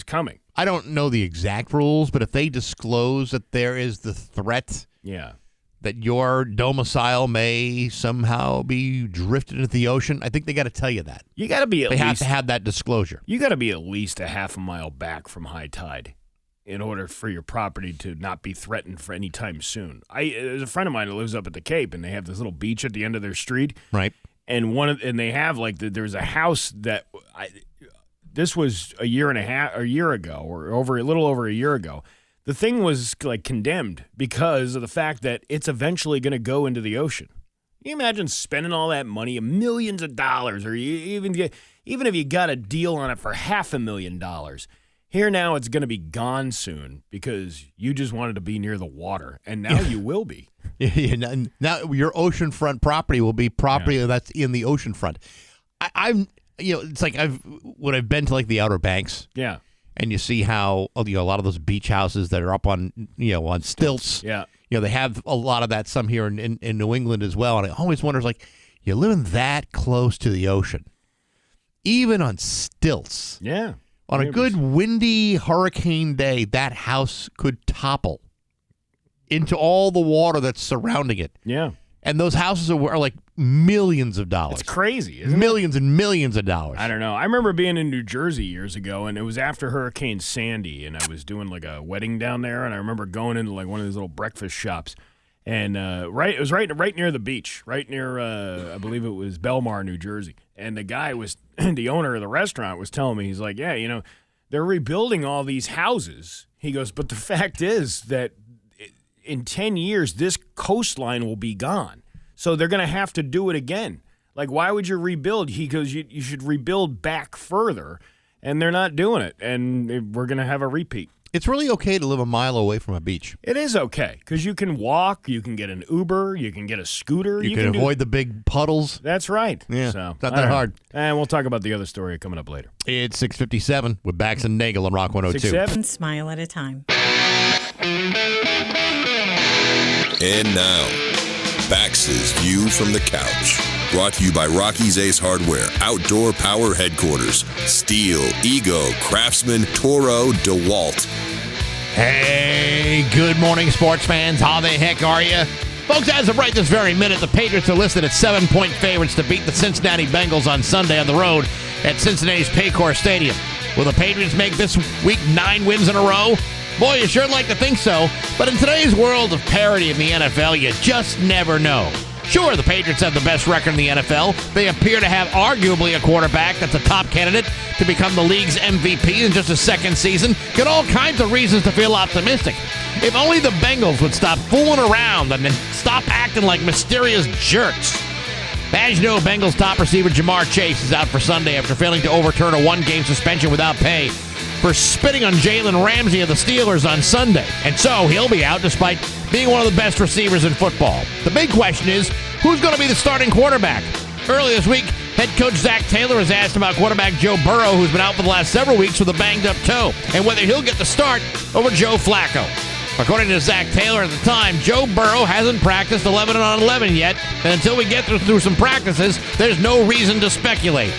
coming? I don't know the exact rules, but if they disclose that there is the threat that your domicile may somehow be drifted into the ocean, I think they got to tell you that. You got to be They have to have that disclosure. You got to be at least a half a mile back from high tide in order for your property to not be threatened for any time soon. There's a friend of mine who lives up at the Cape, and they have this little beach at the end of their street. Right. And they have there's a house that this was a year ago, or a little over a year ago. The thing was condemned because of the fact that it's eventually going to go into the ocean. Can you imagine spending all that money, millions of dollars, or even if you got a deal on it for $500,000? Here now it's going to be gone soon because you just wanted to be near the water, and now you will be. Now your oceanfront property will be property that's in the oceanfront. It's like when I've been to the Outer Banks. Yeah. And you see how a lot of those beach houses that are up on on stilts. Yeah. They have a lot of that. Some here in New England as well. And I always wonder, you're living that close to the ocean, even on stilts. Yeah. On a good windy hurricane day, that house could topple into all the water that's surrounding it. Yeah. And those houses are millions of dollars. It's crazy, isn't it? Millions and millions of dollars. I don't know. I remember being in New Jersey years ago, and it was after Hurricane Sandy, and I was doing a wedding down there, and I remember going into one of these little breakfast shops, and it was right near the beach, right near I believe it was Belmar, New Jersey. And the guy was the owner of the restaurant was telling me, he's like, yeah, they're rebuilding all these houses. He goes, but the fact is that in 10 years, this coastline will be gone. So they're going to have to do it again. Why would you rebuild? He goes, you should rebuild back further, and they're not doing it. And we're going to have a repeat. It's really okay to live a mile away from a beach. It is okay, because you can walk, you can get an Uber, you can get a scooter. You can avoid the big puddles. That's right. Yeah, so, not that hard. And we'll talk about the other story coming up later. It's 6:57 with Bax and Nagle on Rock 102. 6-7. One smile at a time. And now, Bax's View from the Couch. Brought to you by Rocky's Ace Hardware, Outdoor Power Headquarters, Steel, Ego, Craftsman, Toro, DeWalt. Hey, good morning, sports fans. How the heck are you? Folks, as of right this very minute, the Patriots are listed at 7-point favorites to beat the Cincinnati Bengals on Sunday on the road at Cincinnati's Paycor Stadium. Will the Patriots make this week 9 wins in a row? Boy, you sure like to think so. But in today's world of parity in the NFL, you just never know. Sure, the Patriots have the best record in the NFL. They appear to have arguably a quarterback that's a top candidate to become the league's MVP in just his second season. Got all kinds of reasons to feel optimistic. If only the Bengals would stop fooling around and then stop acting like mysterious jerks. As you know, Bengals top receiver Jamar Chase is out for Sunday after failing to overturn a one-game suspension without pay for spitting on Jalen Ramsey of the Steelers on Sunday. And so he'll be out despite being one of the best receivers in football. The big question is, who's going to be the starting quarterback? Earlier this week, head coach Zach Taylor was asked about quarterback Joe Burrow, who's been out for the last several weeks with a banged-up toe, and whether he'll get the start over Joe Flacco. According to Zach Taylor at the time, Joe Burrow hasn't practiced 11 on 11 yet, and until we get through some practices, there's no reason to speculate.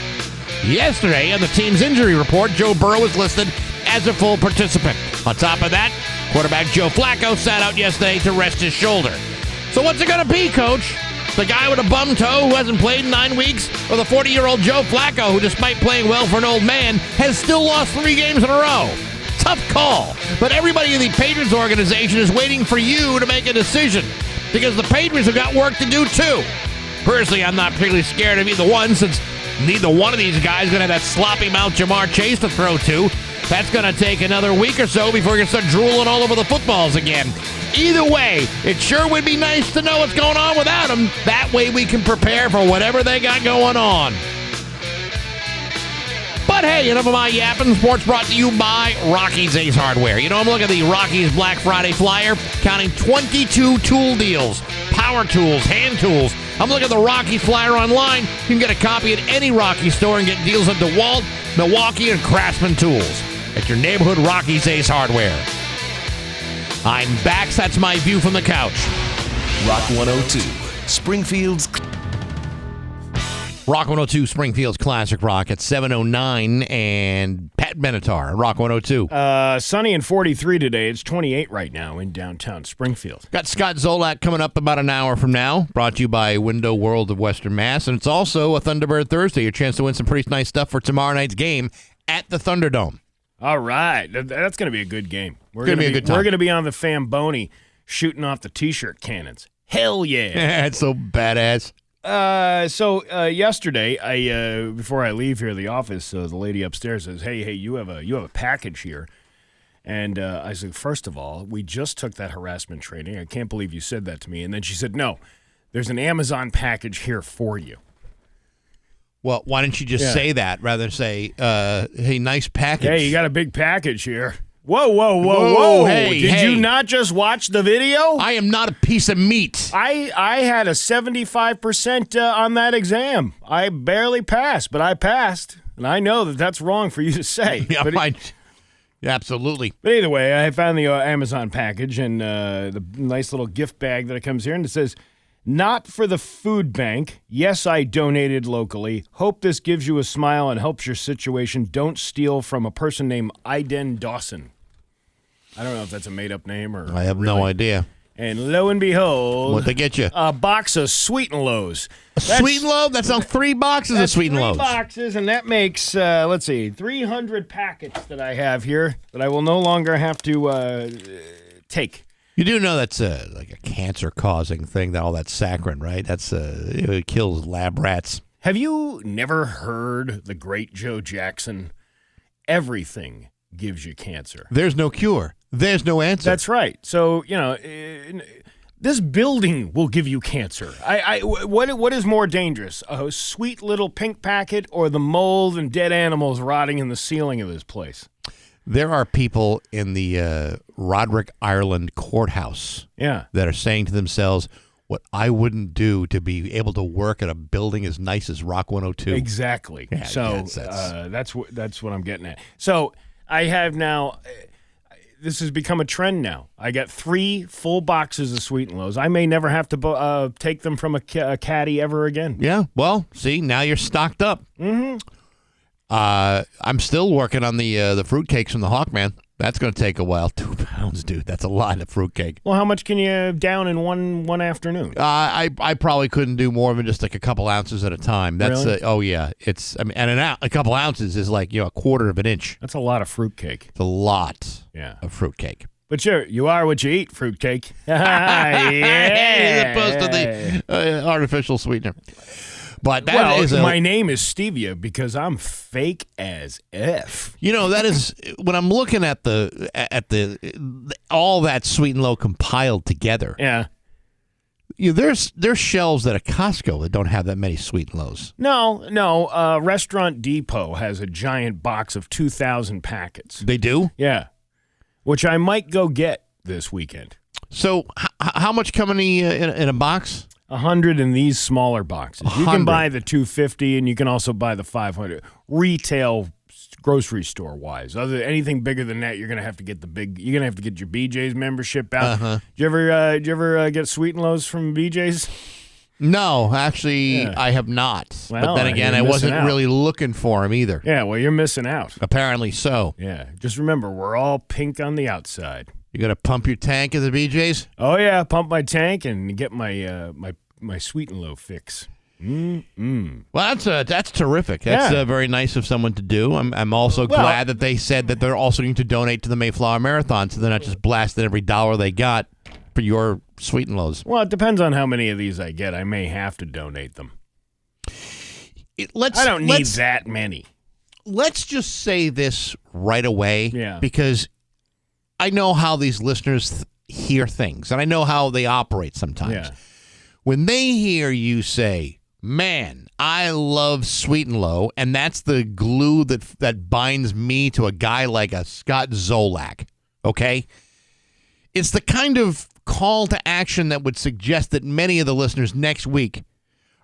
Yesterday, on the team's injury report, Joe Burrow was listed as a full participant. On top of that, quarterback Joe Flacco sat out yesterday to rest his shoulder. So what's it going to be, Coach? The guy with a bum toe who hasn't played in 9 weeks? Or the 40-year-old Joe Flacco who, despite playing well for an old man, has still lost 3 games in a row? Tough call. But everybody in the Patriots organization is waiting for you to make a decision, because the Patriots have got work to do too. Personally, I'm not particularly scared of either one, since neither one of these guys is going to have that sloppy mouth Jamar Chase to throw to. That's going to take another week or so before you can start drooling all over the footballs again. Either way, it sure would be nice to know what's going on without them. That way we can prepare for whatever they got going on. But hey, enough of my yapping. Sports brought to you by Rocky's Ace Hardware. You know, I'm looking at the Rocky's Black Friday flyer, counting 22 tool deals, power tools, hand tools. I'm looking at the Rocky's flyer online. You can get a copy at any Rocky's store and get deals at DeWalt, Milwaukee, and Craftsman Tools at your neighborhood Rocky's Ace Hardware. I'm Bax. That's my view from the couch. Rock 102, Springfield's Rock 102, Springfield's Classic Rock at 7:09, and Pat Benatar, Rock 102. Sunny and 43 today. It's 28 right now in downtown Springfield. Got Scott Zolak coming up about an hour from now, brought to you by Window World of Western Mass, and it's also a Thunderbird Thursday, your chance to win some pretty nice stuff for tomorrow night's game at the Thunderdome. All right. That's going to be a good game. It's going to be a good time. We're going to be on the Famboni shooting off the T-shirt cannons. Hell yeah. It's so badass. So yesterday, before I leave here the office, the lady upstairs says, "Hey, you have a package here," and I said, "First of all, we just took that harassment training. I can't believe you said that to me." And then she said, "No, there's an Amazon package here for you." Well, why didn't you just say that rather than say, "Hey, nice package"? Hey, you got a big package here. Whoa. Hey, Did you not just watch the video? I am not a piece of meat. I had a 75% on that exam. I barely passed, but I passed. And I know that that's wrong for you to say. Yeah, absolutely. But either way, I found the Amazon package and the nice little gift bag that it comes here. And it says, "Not for the food bank. Yes, I donated locally. Hope this gives you a smile and helps your situation. Don't steal from a person named Iden Dawson." I don't know if that's a made-up name or I have no idea. And lo and behold, What'd they get you? a box of Sweet and Lows. Sweet and Low? That's on 3 boxes of Sweet and Lows. 3 boxes, and that makes, 300 packets that I have here that I will no longer have to take. You do know that's like a cancer-causing thing, all that saccharin, right? That's it kills lab rats. Have you never heard the great Joe Jackson? Everything gives you cancer. There's no cure. There's no answer. That's right. So, this building will give you cancer. What is more dangerous, a sweet little pink packet or the mold and dead animals rotting in the ceiling of this place? There are people in the Roderick, Ireland courthouse that are saying to themselves, what I wouldn't do to be able to work at a building as nice as Rock 102. Exactly. Yeah, so that's what I'm getting at. So I have now, this has become a trend now. I got 3 full boxes of Sweet and Lows. I may never have to take them from a caddy ever again. Yeah, well, see, now you're stocked up. Mm-hmm. I'm still working on the fruitcakes from the Hawkman. That's going to take a while. 2 pounds, dude. That's a lot of fruitcake. Well, how much can you down in one afternoon? I probably couldn't do more than just like a couple ounces at a time. That's really? Oh yeah. It's and a couple ounces is like a quarter of an inch. That's a lot of fruitcake. It's a lot. Yeah. Of fruitcake. But you are what you eat, fruitcake. As opposed to the artificial sweetener. But that is my name is Stevia because I'm fake as F. That is when I'm looking at the all that Sweet and Low compiled together. Yeah. There's shelves at a Costco that don't have that many Sweet and Lows. No. Restaurant Depot has a giant box of 2,000 packets. They do? Yeah. Which I might go get this weekend. So how much coming in a box? 100 in these smaller boxes. 100. You can buy the 250 and you can also buy the 500. Retail grocery store wise. Anything bigger than that, you're gonna have to get you're gonna have to get your BJ's membership out. Uh-huh. Did you ever get Sweet and Lows from BJ's? No, actually, I have not. Well, but then again, I wasn't really looking for them either. Yeah, well, you're missing out. Apparently so. Yeah, just remember, we're all pink on the outside. You got to pump your tank at the BJ's? Oh yeah, pump my tank and get my sweet and low fix. Well, that's terrific. That's very nice of someone to do. I'm also glad that they said that they're also going to donate to the Mayflower Marathon, so they're not just blasting every dollar they got for your sweet and lows. Well, it depends on how many of these I get. I may have to donate them. I don't need that many. Let's just say this right away, because I know how these listeners hear things, and I know how they operate sometimes. Yeah. When they hear you say, man, I love Sweet and Low, and that's the glue that binds me to a guy like a Scott Zolak, okay? It's the kind of call to action that would suggest that many of the listeners next week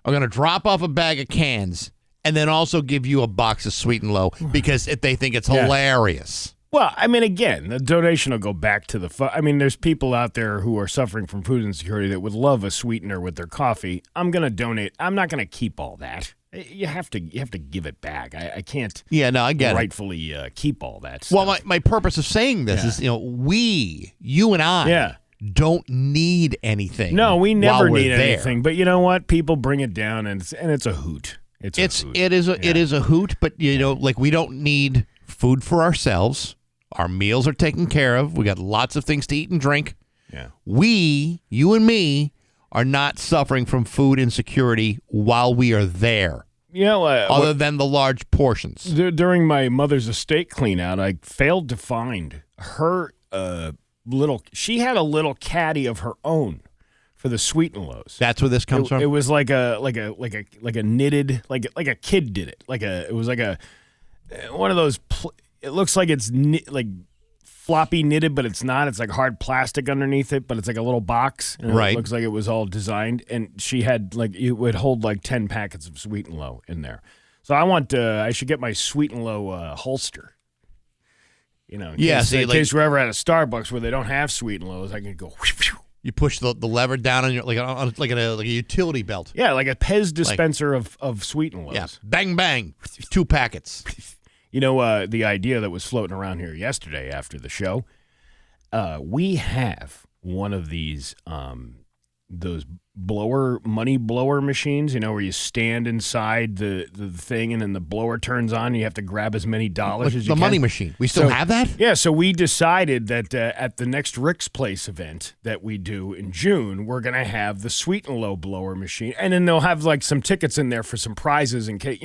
are going to drop off a bag of cans and then also give you a box of Sweet and Low because they think it's hilarious. Well, I mean, again, the donation will go back to there's people out there who are suffering from food insecurity that would love a sweetener with their coffee. I'm going to donate. I'm not going to keep all that. You have to give it back. I can't. Yeah, no, I get rightfully keep all that stuff. Well, my purpose of saying this is, you and I, don't need anything. No, we never need anything. But you know what? People bring it down, and it's a hoot. It is a hoot. But we don't need food for ourselves. Our meals are taken care of. We got lots of things to eat and drink. Yeah. You and me, are not suffering from food insecurity while we are there. Other than the large portions. During my mother's estate clean out, I failed to find her she had a little caddy of her own for the Sweet and Lows. That's where this comes from? It was like a knitted, like a kid did it. It was like one of those. It looks like it's like floppy knitted, but it's not. It's like hard plastic underneath it, but it's like a little box. And right. It looks like it was all designed. And she had it would hold 10 packets of Sweet and Low in there. So I should get my Sweet and Low holster. In case we're ever at a Starbucks where they don't have Sweet and Lows, I can go. You push the lever down on like a utility belt. Yeah, like a Pez dispenser of Sweet and Lows. Yeah, bang bang, 2 packets. The idea that was floating around here yesterday after the show, we have one of these those money blower machines, where you stand inside the thing and then the blower turns on and you have to grab as many dollars as you can. The money machine. We still have that? Yeah, so we decided that at the next Rick's Place event that we do in June, we're going to have the Sweet and Low blower machine. And then they'll have some tickets in there for some prizes in case,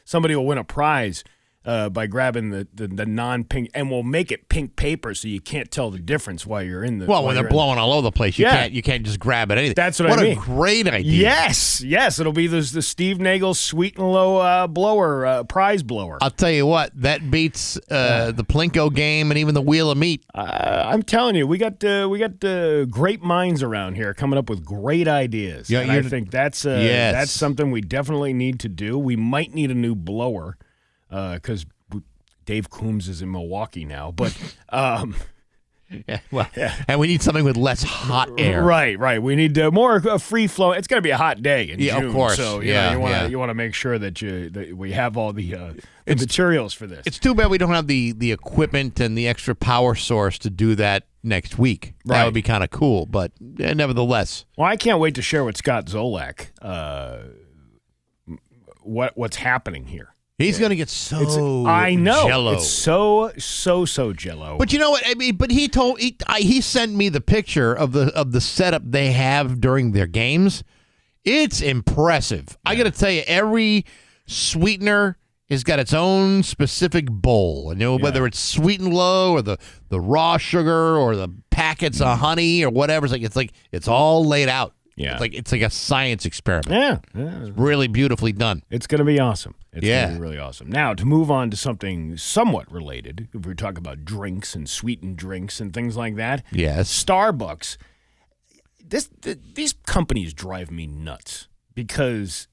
somebody will win a prize. By grabbing the non-pink, and we'll make it pink paper so you can't tell the difference while you're in the. Well, when they're blowing all over the place, you can't just grab it. Anything. That's what I mean. What a great idea! Yes, it'll be the Steve Nagle Sweet and Low blower prize blower. I'll tell you what, that beats the Plinko game and even the Wheel of Meat. I'm telling you, we got great minds around here coming up with great ideas. Yeah, and I think that's something we definitely need to do. We might need a new blower. Because Dave Coombs is in Milwaukee now, but and we need something with less hot air. Right. We need more free flow. It's going to be a hot day in June, of course. So you want to make sure that we have all the materials for this. It's too bad we don't have the equipment and the extra power source to do that next week. Right. That would be kind of cool, but nevertheless. Well, I can't wait to share with Scott Zolak what's happening here. He's going to get I know. jello. It's so jello. But you know what? I mean, but he sent me the picture of the setup they have during their games. It's impressive. Yeah. I got to tell you, every sweetener has got its own specific bowl. Whether it's Sweet and Low or the raw sugar or the packets of honey or whatever. It's all laid out. Yeah. It's like a science experiment. Yeah. It's really beautifully done. It's going to be awesome. It's going to be really awesome. Now, to move on to something somewhat related, if we're talking about drinks and sweetened drinks and things like that. Yes. Starbucks. These companies drive me nuts because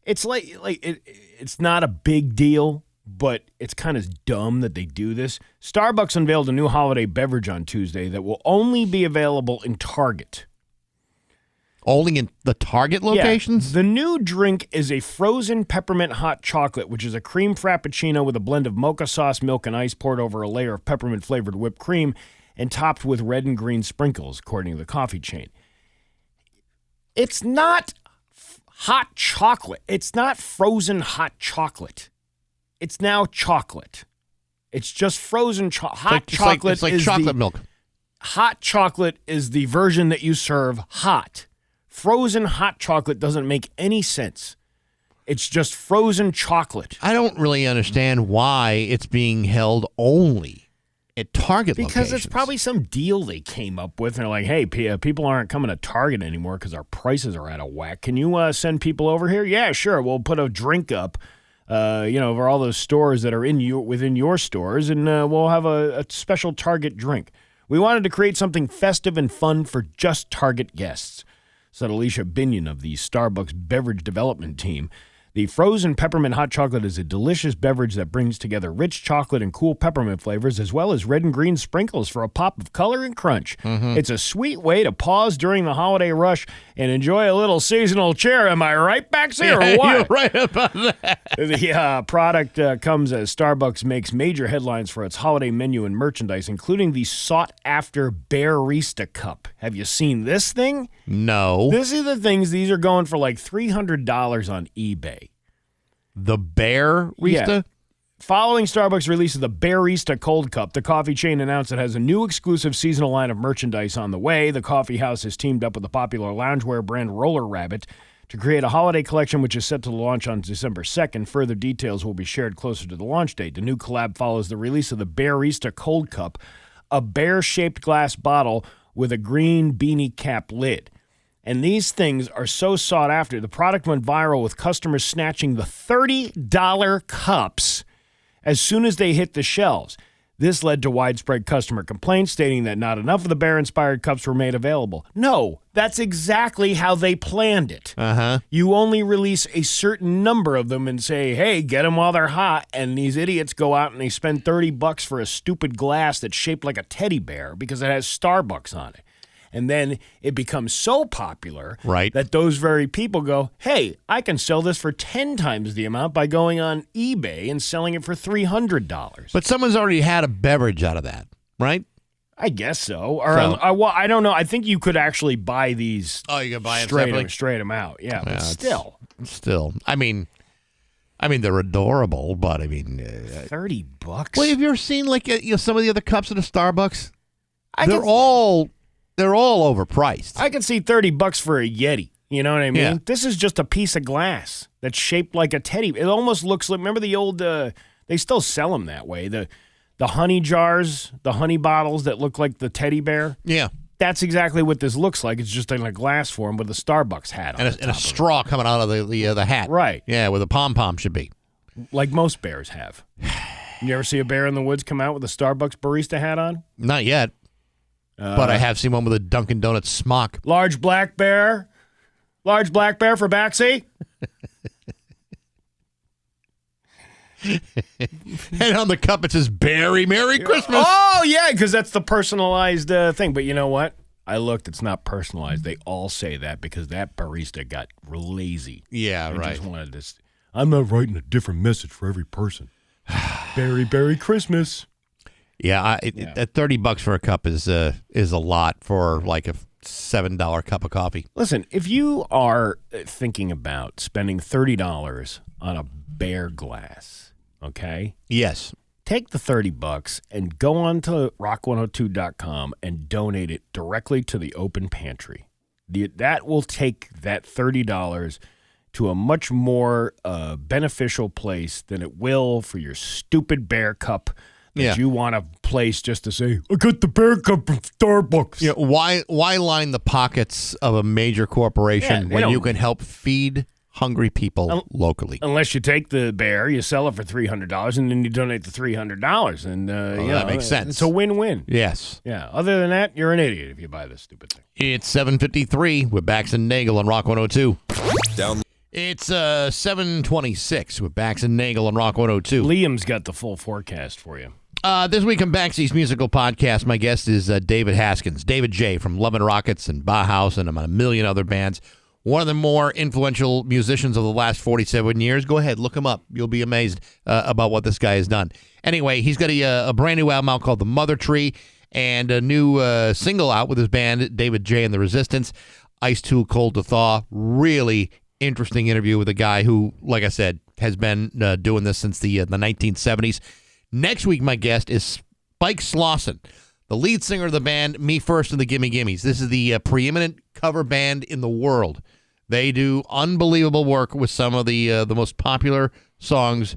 it's it's not a big deal, but it's kind of dumb that they do this. Starbucks unveiled a new holiday beverage on Tuesday that will only be available in Target. Only in the Target locations? Yeah. The new drink is a frozen peppermint hot chocolate, which is a cream frappuccino with a blend of mocha sauce, milk, and ice poured over a layer of peppermint-flavored whipped cream and topped with red and green sprinkles, according to the coffee chain. It's not hot chocolate. It's not frozen hot chocolate. It's now chocolate. It's just frozen hot chocolate. It's like chocolate milk. Hot chocolate is the version that you serve hot. Frozen hot chocolate doesn't make any sense. It's just frozen chocolate. I don't really understand why it's being held only at Target because locations. it's probably some deal they came up with. And they're like, hey, people aren't coming to Target anymore because our prices are out of whack. Can you send people over here? Yeah, sure. We'll put a drink up, over all those stores that are within your stores, and we'll have a special Target drink. We wanted to create something festive and fun for just Target guests, said Alicia Binion of the Starbucks beverage development team. The frozen peppermint hot chocolate is a delicious beverage that brings together rich chocolate and cool peppermint flavors, as well as red and green sprinkles for a pop of color and crunch. Mm-hmm. It's a sweet way to pause during the holiday rush and enjoy a little seasonal cheer. Am I right, Baxi, or what? You're right about that. The product comes as Starbucks makes major headlines for its holiday menu and merchandise, including the sought-after Barista Cup. Have you seen this thing? No. These are the things. These are going for like $300 on eBay. The Barista? Yeah. Following Starbucks' release of the Barista Cold Cup, the coffee chain announced it has a new exclusive seasonal line of merchandise on the way. The coffee house has teamed up with the popular loungewear brand Roller Rabbit to create a holiday collection which is set to launch on December 2nd. Further details will be shared closer to the launch date. The new collab follows the release of the Barista Cold Cup, a bear-shaped glass bottle with a green beanie cap lid. And these things are so sought after. The product went viral with customers snatching the $30 cups as soon as they hit the shelves. This led to widespread customer complaints stating that not enough of the bear-inspired cups were made available. No, that's exactly how they planned it. Uh-huh. You only release a certain number of them and say, hey, get them while they're hot, and these idiots go out and they spend $30 for a stupid glass that's shaped like a teddy bear because it has Starbucks on it. And then it becomes so popular that those very people go, hey, I can sell this for 10 times the amount by going on eBay and selling it for $300. But someone's already had a beverage out of that, right? I guess so. Or I don't know. I think you could actually buy these. Oh, you can buy them straight them out. Yeah, but still. I mean, they're adorable, but I mean, $30. Well, have you ever seen like some of the other cups at a Starbucks? They're all overpriced. I can see $30 for a Yeti. You know what I mean? Yeah. This is just a piece of glass that's shaped like a teddy. It almost looks like, remember the old, they still sell them that way. The honey jars, the honey bottles that look like the teddy bear. Yeah. That's exactly what this looks like. It's just in a glass form with a Starbucks hat on and a straw coming out of the hat. Right. Yeah, where the pom-pom should be. Like most bears have. You ever see a bear in the woods come out with a Starbucks barista hat on? Not yet. But I have seen one with a Dunkin' Donuts smock. Large black bear for Baxi. And on the cup it says Merry Christmas. Oh, yeah, because that's the personalized thing. But you know what? I looked. It's not personalized. They all say that because that barista got lazy. Yeah, right. Just wanted this. I'm not writing a different message for every person. Merry Christmas. Yeah, at $30 for a cup is a lot for like a $7 cup of coffee. Listen, if you are thinking about spending $30 on a bear glass, okay? Yes. Take the $30 and go on to rock102.com and donate it directly to the open pantry. That will take that $30 to a much more beneficial place than it will for your stupid bear cup that you want a place just to say, I got the bear cup from Starbucks. Yeah, why line the pockets of a major corporation when you can help feed hungry people locally? Unless you take the bear, you sell it for $300, and then you donate the $300. And that makes sense. It's a win-win. Yes. Yeah. Other than that, you're an idiot if you buy this stupid thing. It's 7:53 with Bax and Nagle on Rock 102. Down. It's 7:26 with Bax and Nagle on Rock 102. Liam's got the full forecast for you. This week on Baxy's Musical Podcast, my guest is David Haskins. David J. from Love and Rockets and Bauhaus and a million other bands. One of the more influential musicians of the last 47 years. Go ahead, look him up. You'll be amazed about what this guy has done. Anyway, he's got a brand new album out called The Mother Tree and a new single out with his band, David J. and the Resistance. Ice Too Cold to Thaw. Really interesting interview with a guy who, like I said, has been doing this since the 1970s. Next week, my guest is Spike Slauson, the lead singer of the band Me First and the Gimme Gimmes. This is the preeminent cover band in the world. They do unbelievable work with some of the most popular songs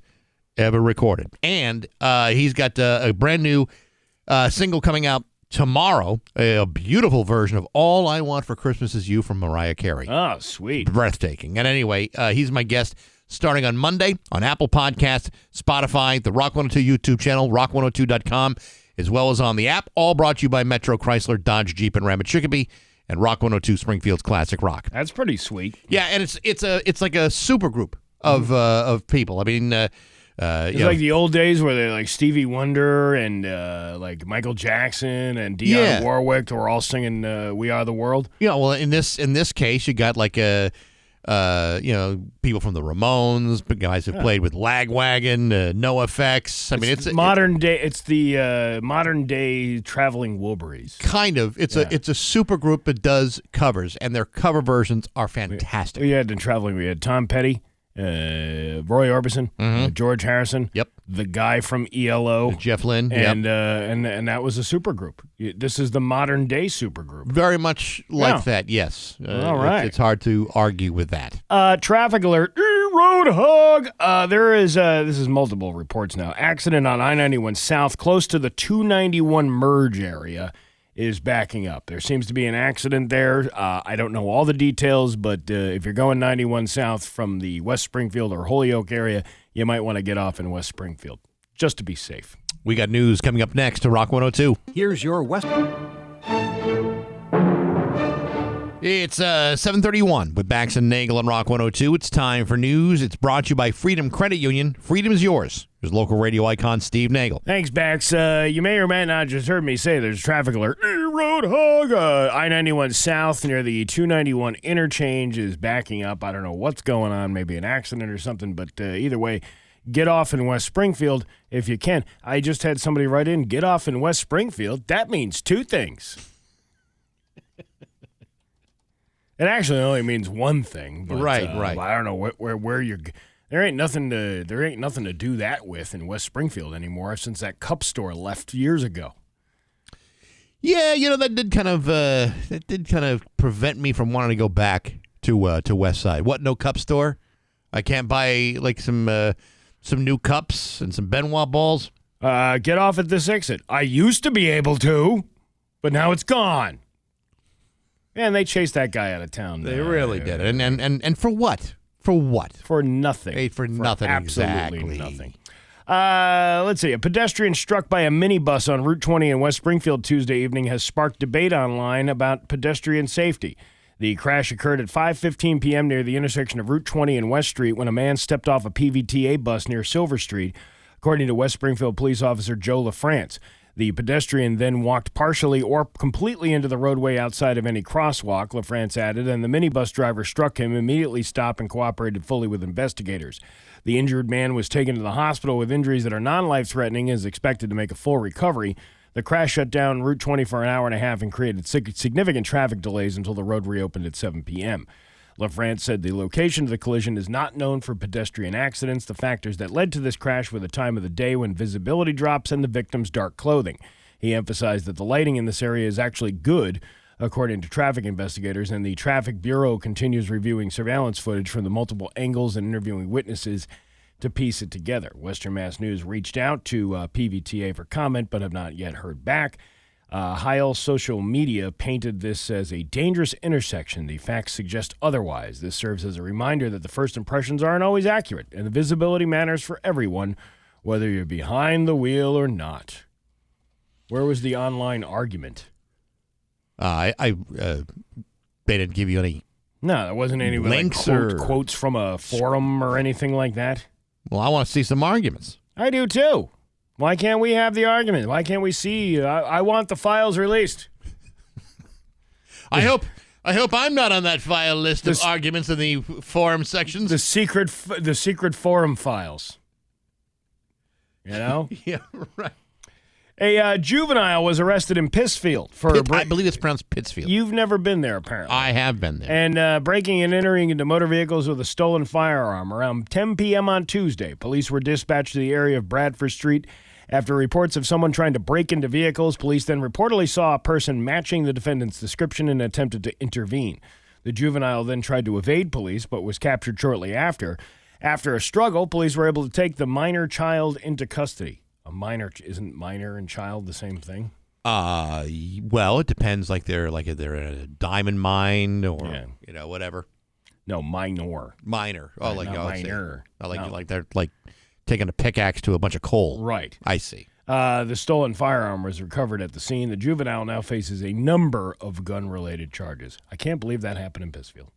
ever recorded. And he's got a brand new single coming out tomorrow, a beautiful version of All I Want for Christmas Is You from Mariah Carey. Oh, sweet. Breathtaking. And anyway, he's my guest starting on Monday on Apple Podcasts, Spotify, the Rock 102 YouTube channel, rock102.com, as well as on the app, all brought to you by Metro Chrysler, Dodge, Jeep, and Ram at Chicopee, and Rock 102 Springfield's Classic Rock. That's pretty sweet. Yeah, and it's like a super group of people. I mean, it's like the old days where they like Stevie Wonder and like Michael Jackson and Dionne Warwick were all singing "We Are the World." Yeah, well, in this case, you got like people from the Ramones, guys who played with Lagwagon, NoFX. I mean, it's modern day. It's the modern day Traveling Wilburys. Kind of. It's a super group that does covers, and their cover versions are fantastic. We had Tom Petty, Roy Orbison, George Harrison. Yep. The guy from ELO, Jeff Lynne, and that was a supergroup. This is the modern day supergroup. Very much like that, yes. All right, it's hard to argue with that. Traffic alert, road hog. This is multiple reports now. Accident on I-91 South, close to the 291 merge area, is backing up. There seems to be an accident there. I don't know all the details, but if you're going 91 South from the West Springfield or Holyoke area, you might want to get off in West Springfield, just to be safe. We got news coming up next to Rock 102. Here's your West. It's 7:31 with Bax and Nagle on Rock 102. It's time for news. It's brought to you by Freedom Credit Union. Freedom is yours. There's local radio icon Steve Nagle. Thanks, Bax. You may or may not just heard me say there's a traffic alert. Road hog. I-91 South near the 291 interchange is backing up. I don't know what's going on. Maybe an accident or something. But either way, get off in West Springfield if you can. I just had somebody write in, get off in West Springfield. That means two things. It actually only means one thing. But, right. I don't know where you're. There ain't nothing to do that with in West Springfield anymore since that cup store left years ago. Yeah, that did kind of prevent me from wanting to go back to West Side. What? No cup store? I can't buy like some new cups and some Benoit balls. Get off at this exit. I used to be able to, but now it's gone. And they chased that guy out of town. They really did. And for what? For what? For nothing. Hey, for nothing, absolutely exactly. Nothing. Let's see. A pedestrian struck by a minibus on Route 20 in West Springfield Tuesday evening has sparked debate online about pedestrian safety. The crash occurred at 5:15 p.m. near the intersection of Route 20 and West Street when a man stepped off a PVTA bus near Silver Street, according to West Springfield police officer Joe LaFrance. The pedestrian then walked partially or completely into the roadway outside of any crosswalk, LaFrance added, and the minibus driver struck him, immediately stopped, and cooperated fully with investigators. The injured man was taken to the hospital with injuries that are non-life-threatening and is expected to make a full recovery. The crash shut down Route 20 for an hour and a half and created significant traffic delays until the road reopened at 7 p.m. LaFrance said the location of the collision is not known for pedestrian accidents. The factors that led to this crash were the time of the day when visibility drops and the victim's dark clothing. He emphasized that the lighting in this area is actually good, according to traffic investigators, and the Traffic Bureau continues reviewing surveillance footage from the multiple angles and interviewing witnesses to piece it together. Western Mass News reached out to PVTA for comment, but have not yet heard back. Heil social media painted this as a dangerous intersection. The facts suggest otherwise. This serves as a reminder that the first impressions aren't always accurate, and the visibility matters for everyone, whether you're behind the wheel or not. Where was the online argument? They didn't give you any. No, there wasn't any links or quotes from a forum or anything like that. Well, I want to see some arguments. I do too. Why can't we have the argument? Why can't we see? I want the files released. I hope I'm not on that file list of arguments in the forum sections. The secret forum files. You know? Yeah, right. A juvenile was arrested in Pittsfield for I believe it's pronounced Pittsfield. You've never been there, apparently. I have been there. And breaking and entering into motor vehicles with a stolen firearm. Around 10 p.m. on Tuesday, police were dispatched to the area of Bradford Street after reports of someone trying to break into vehicles. Police then reportedly saw a person matching the defendant's description and attempted to intervene. The juvenile then tried to evade police, but was captured shortly after. After a struggle, police were able to take the minor child into custody. Isn't minor and child the same thing? Well, it depends. Like they're in a diamond mine or whatever. No, minor. Minor. Oh, Right, not minor. Like they're like taking a pickaxe to a bunch of coal. Right. I see. The stolen firearm was recovered at the scene. The juvenile now faces a number of gun-related charges. I can't believe that happened in Pittsfield.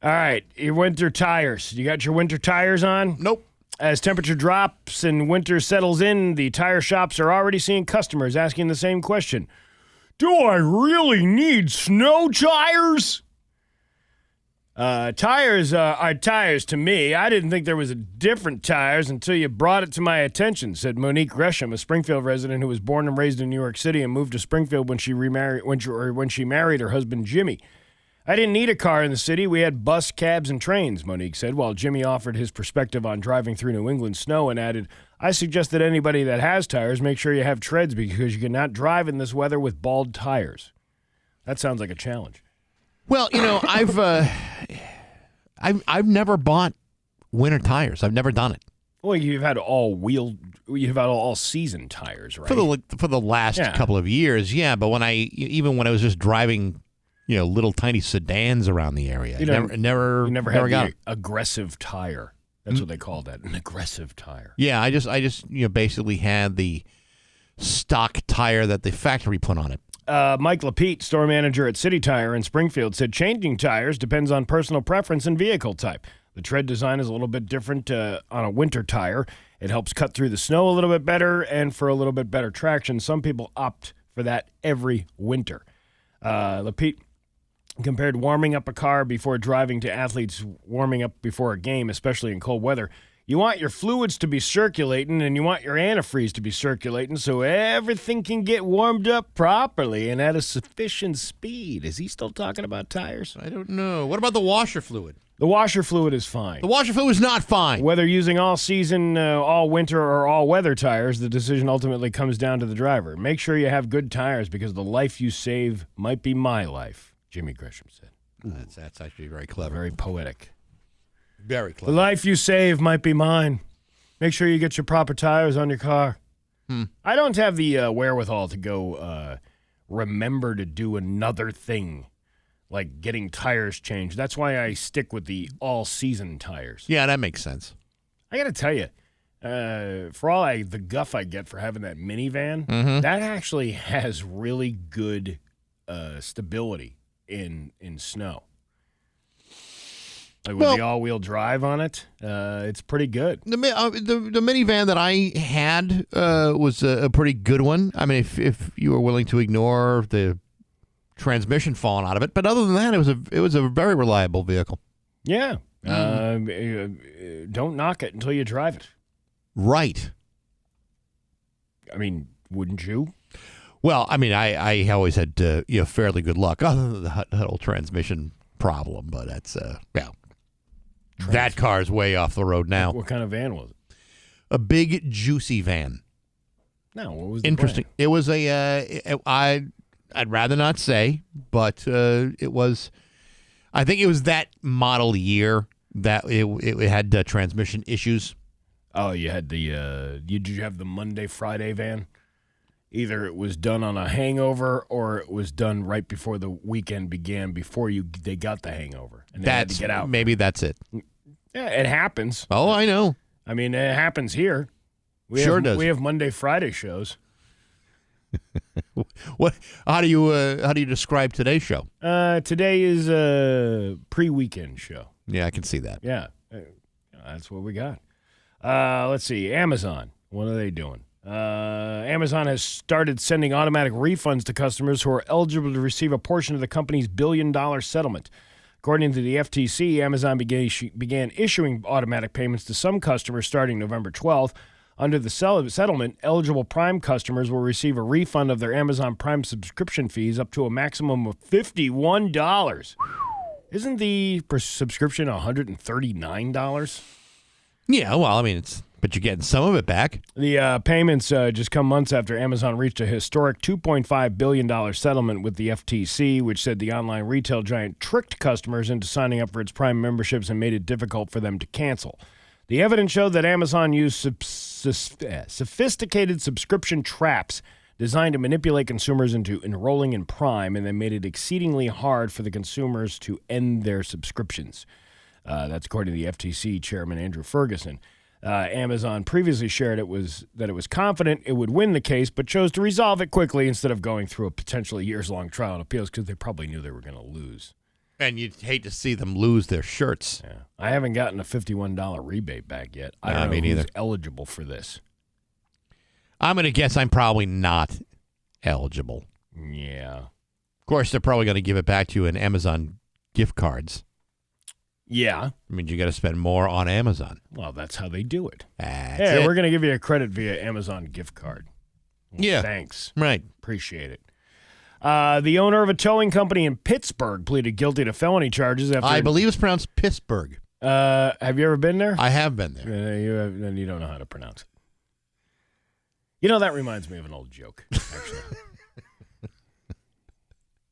All right, your winter tires. You got your winter tires on? Nope. As temperature drops and winter settles in, the tire shops are already seeing customers asking the same question. Do I really need snow tires? Tires are tires to me. I didn't think there was a different tires until you brought it to my attention, said Monique Gresham, a Springfield resident who was born and raised in New York City and moved to Springfield when she married her husband Jimmy. I didn't need a car in the city. We had bus, cabs, and trains, Monique said, while Jimmy offered his perspective on driving through New England snow and added, I suggest that anybody that has tires make sure you have treads because you cannot drive in this weather with bald tires. That sounds like a challenge. Well, I've never bought winter tires. I've never done it. Well, you've had all season tires, right? For the last couple of years, yeah. But when I was just driving, little tiny sedans around the area, you never had got the aggressive tire. That's what they call that, an aggressive tire. Yeah, I just basically had the stock tire that the factory put on it. Mike Lapete, store manager at City Tire in Springfield, said changing tires depends on personal preference and vehicle type. The tread design is a little bit different on a winter tire. It helps cut through the snow a little bit better and for a little bit better traction. Some people opt for that every winter. Lapete compared warming up a car before driving to athletes warming up before a game, especially in cold weather. You want your fluids to be circulating and you want your antifreeze to be circulating so everything can get warmed up properly and at a sufficient speed. Is he still talking about tires? I don't know. What about the washer fluid? The washer fluid is fine. The washer fluid is not fine. Whether using all season, all winter, or all weather tires, the decision ultimately comes down to the driver. Make sure you have good tires because the life you save might be my life, Jimmy Gresham said. That's actually very clever. Very poetic. Very clever. The life you save might be mine. Make sure you get your proper tires on your car. I don't have the wherewithal to go remember to do another thing like getting tires changed. That's why I stick with the all-season tires. Yeah, that makes sense. I got to tell you, for all the guff I get for having that minivan, that actually has really good stability in snow. Like with the all-wheel drive on it, it's pretty good. The minivan that I had was a pretty good one. I mean, if you were willing to ignore the transmission falling out of it, but other than that, it was a very reliable vehicle. Yeah, don't knock it until you drive it. Right. I mean, wouldn't you? Well, I mean, I always had fairly good luck, other than that whole transmission problem. But that's that car's way off the road now. What kind of van was it? A big, juicy van. No, what was the interesting? brand? It was I'd rather not say, but it was. I think it was that model year that it had transmission issues. Oh, you had did you have the Monday Friday van? Either it was done on a hangover or it was done right before the weekend began, before they got the hangover and they had to get out. Maybe that's it. Yeah, it happens. Oh, I know. I mean, it happens here. Sure does. We have Monday Friday shows. What? How do you describe today's show? Today is a pre-weekend show. Yeah, I can see that. Yeah, that's what we got. Let's see. Amazon. What are they doing? Amazon has started sending automatic refunds to customers who are eligible to receive a portion of the company's $1 billion settlement. According to the FTC, Amazon began issuing automatic payments to some customers starting November 12th. Under the settlement, eligible Prime customers will receive a refund of their Amazon Prime subscription fees up to a maximum of $51. Isn't the subscription $139? Yeah, well, I mean, but you're getting some of it back. The payments just come months after Amazon reached a historic $2.5 billion settlement with the FTC, which said the online retail giant tricked customers into signing up for its Prime memberships and made it difficult for them to cancel. The evidence showed that Amazon used sophisticated subscription traps designed to manipulate consumers into enrolling in Prime, and then made it exceedingly hard for the consumers to end their subscriptions. That's according to the FTC chairman, Andrew Ferguson. Amazon previously shared that it was confident it would win the case, but chose to resolve it quickly instead of going through a potentially years-long trial and appeals because they probably knew they were going to lose. And you'd hate to see them lose their shirts. Yeah. I haven't gotten a $51 rebate back yet. I don't know who's eligible for this. I'm going to guess I'm probably not eligible. Yeah. Of course, they're probably going to give it back to you in Amazon gift cards. Yeah. I mean, you got to spend more on Amazon. Well, that's how they do it. That's it. We're going to give you a credit via Amazon gift card. Well, yeah. Thanks. Right. Appreciate it. The owner of a towing company in Pittsburgh pleaded guilty to felony charges after... I believe it's pronounced Pittsburgh. Have you ever been there? I have been there. Then you don't know how to pronounce it. You know, that reminds me of an old joke, actually.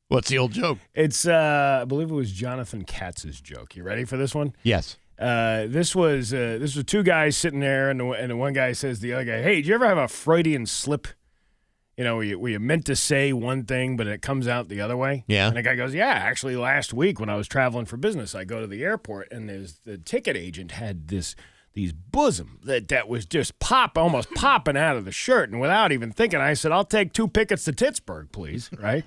What's the old joke? It's, I believe it was Jonathan Katz's joke. You ready for this one? Yes. This was two guys sitting there, and the one guy says to the other guy, "Hey, did you ever have a Freudian slip? You know, where you meant to say one thing, but it comes out the other way?" Yeah. And the guy goes, "Yeah, actually, last week when I was traveling for business, I go to the airport, and the ticket agent had these bosom that was just almost popping out of the shirt, and without even thinking, I said, 'I'll take 2 tickets to Pittsburgh, please,' right?"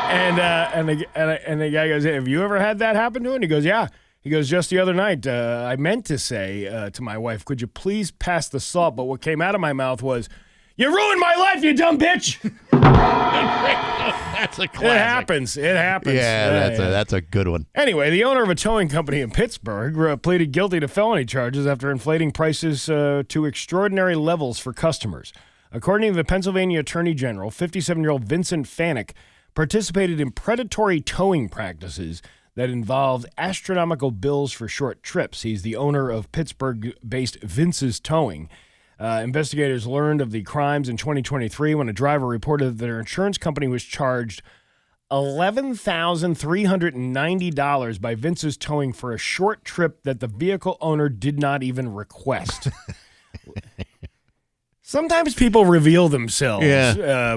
And the guy goes, "Have you ever had that happen to you?" And he goes, "Yeah." He goes, "Just the other night, I meant to say to my wife, 'Could you please pass the salt?' But what came out of my mouth was, 'You ruined my life, you dumb bitch!'" That's a classic. It happens. Yeah, that's a good one. Anyway, the owner of a towing company in Pittsburgh pleaded guilty to felony charges after inflating prices to extraordinary levels for customers. According to the Pennsylvania Attorney General, 57-year-old Vincent Fanick participated in predatory towing practices that involved astronomical bills for short trips. He's the owner of Pittsburgh-based Vince's Towing. Investigators learned of the crimes in 2023 when a driver reported that their insurance company was charged $11,390 by Vince's Towing for a short trip that the vehicle owner did not even request. Sometimes people reveal themselves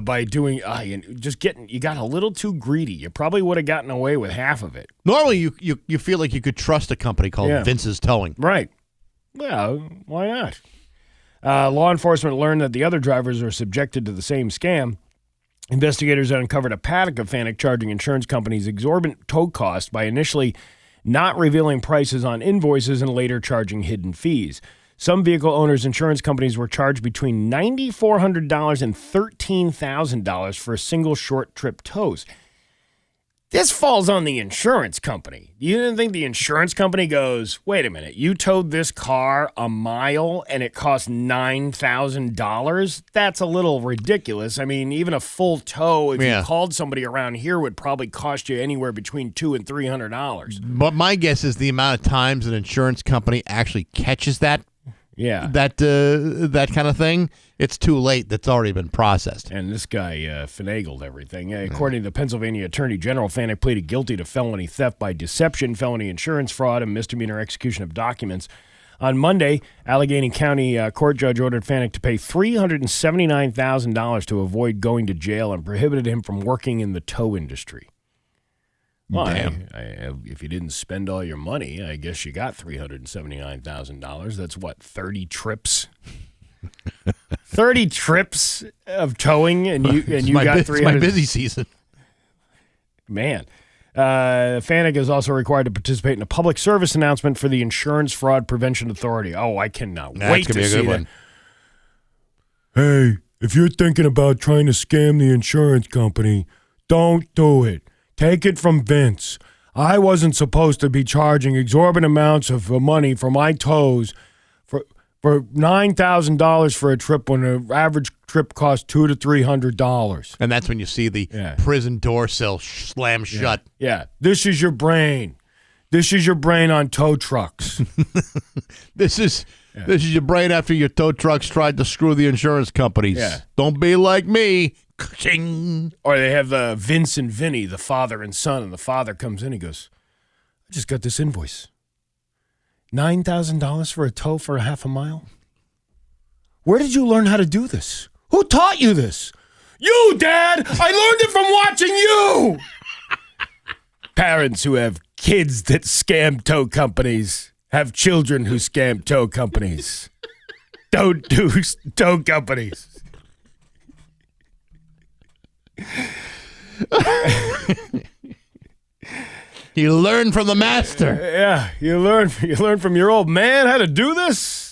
by doing, you got a little too greedy. You probably would have gotten away with half of it. Normally, you feel like you could trust a company called Vince's Towing. Right. Well, why not? Law enforcement learned that the other drivers were subjected to the same scam. Investigators uncovered a pattern of Fanick charging insurance companies exorbitant tow costs by initially not revealing prices on invoices and later charging hidden fees. Some vehicle owners' insurance companies were charged between $9,400 and $13,000 for a single short trip tows. This falls on the insurance company. You didn't think the insurance company goes, "Wait a minute, you towed this car a mile and it cost $9,000? That's a little ridiculous. I mean, even a full tow, if you called somebody around here, would probably cost you anywhere between $200 and $300. But my guess is the amount of times an insurance company actually catches that kind of thing, it's too late. That's already been processed. And this guy finagled everything. According to the Pennsylvania Attorney General, Fanick pleaded guilty to felony theft by deception, felony insurance fraud, and misdemeanor execution of documents. On Monday, Allegheny County court judge ordered Fanick to pay $379,000 to avoid going to jail and prohibited him from working in the tow industry. Well, if you didn't spend all your money, I guess you got $379,000. That's what, 30 trips? 30 trips of towing, and you got 300. It's my busy season. Man. Fanick is also required to participate in a public service announcement for the Insurance Fraud Prevention Authority. Oh, I cannot wait to see that. Hey, if you're thinking about trying to scam the insurance company, don't do it. Take it from Vince. I wasn't supposed to be charging exorbitant amounts of money for my toes for $9,000 for a trip when an average trip costs $200 to $300. And that's when you see the prison door sill slam shut. Yeah. This is your brain. This is your brain on tow trucks. This is your brain after your tow trucks tried to screw the insurance companies. Yeah. Don't be like me. Ka-ching. Or they have Vince and Vinny, the father and son, and the father comes in. He goes, I just got this invoice. $9,000 for a tow for a half a mile? Where did you learn how to do this? Who taught you this? You, Dad! I learned it from watching you! Parents who have kids that scam tow companies have children who scam tow companies. Don't do tow companies. You learn from the master. Yeah, you learn from your old man how to do this.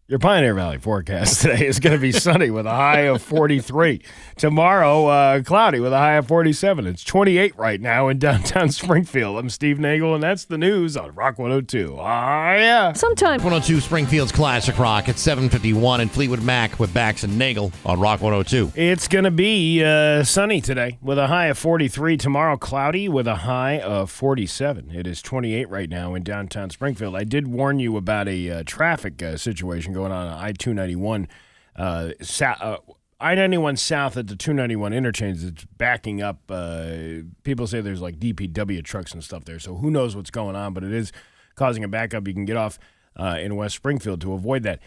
Your Pioneer Valley forecast today is going to be sunny with a high of 43. Tomorrow, cloudy with a high of 47. It's 28 right now in downtown Springfield. I'm Steve Nagle, and that's the news on Rock 102. Yeah. Sometime 102 Springfield's Classic Rock at 7:51 and Fleetwood Mac with Bax and Nagle on Rock 102. It's going to be sunny today with a high of 43. Tomorrow, cloudy with a high of 47. It is 28 right now in downtown Springfield. I did warn you about a traffic situation going on I-291. I-91 south at the 291 interchange. It's backing up. People say there's like DPW trucks and stuff there, so who knows what's going on, but it is causing a backup. You can get off in West Springfield to avoid that.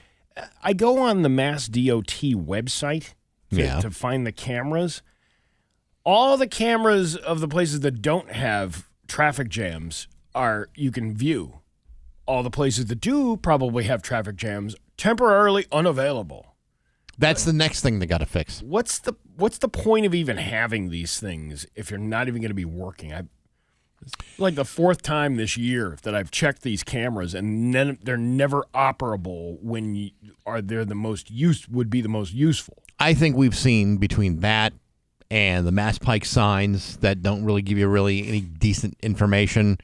I go on the Mass DOT website to find the cameras. All the cameras of the places that don't have traffic jams you can view. All the places that do probably have traffic jams temporarily unavailable. That's the next thing they got to fix. What's the point of even having these things if you're not even going to be working? It's like the fourth time this year that I've checked these cameras, and they're never operable when they're the most would be the most useful. I think we've seen between that and the Mass Pike signs that don't really give you any decent information.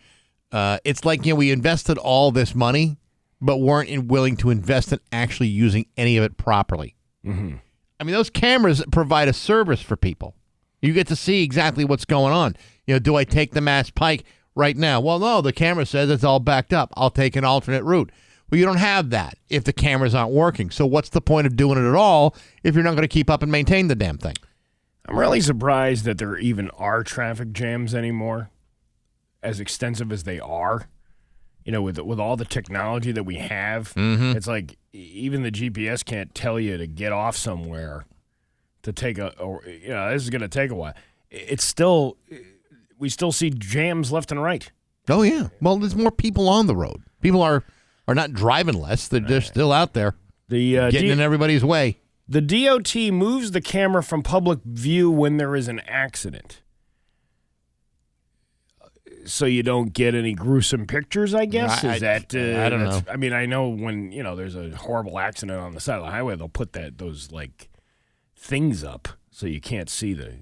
It's like, we invested all this money, but weren't willing to invest in actually using any of it properly. Mm-hmm. I mean, those cameras provide a service for people. You get to see exactly what's going on. Do I take the Mass Pike right now? Well, no, the camera says it's all backed up. I'll take an alternate route. Well, you don't have that if the cameras aren't working. So what's the point of doing it at all if you're not going to keep up and maintain the damn thing? I'm really surprised that there even are traffic jams anymore, as extensive as they are. With all the technology that we have, It's like even the GPS can't tell you to get off somewhere to take this is going to take a while. We still see jams left and right. Oh, yeah. Well, there's more people on the road. People are not driving less. They're still out there getting in everybody's way. The DOT moves the camera from public view when there is an accident, so you don't get any gruesome pictures, I guess. I don't know. I mean, I know when there's a horrible accident on the side of the highway, they'll put those things up so you can't see the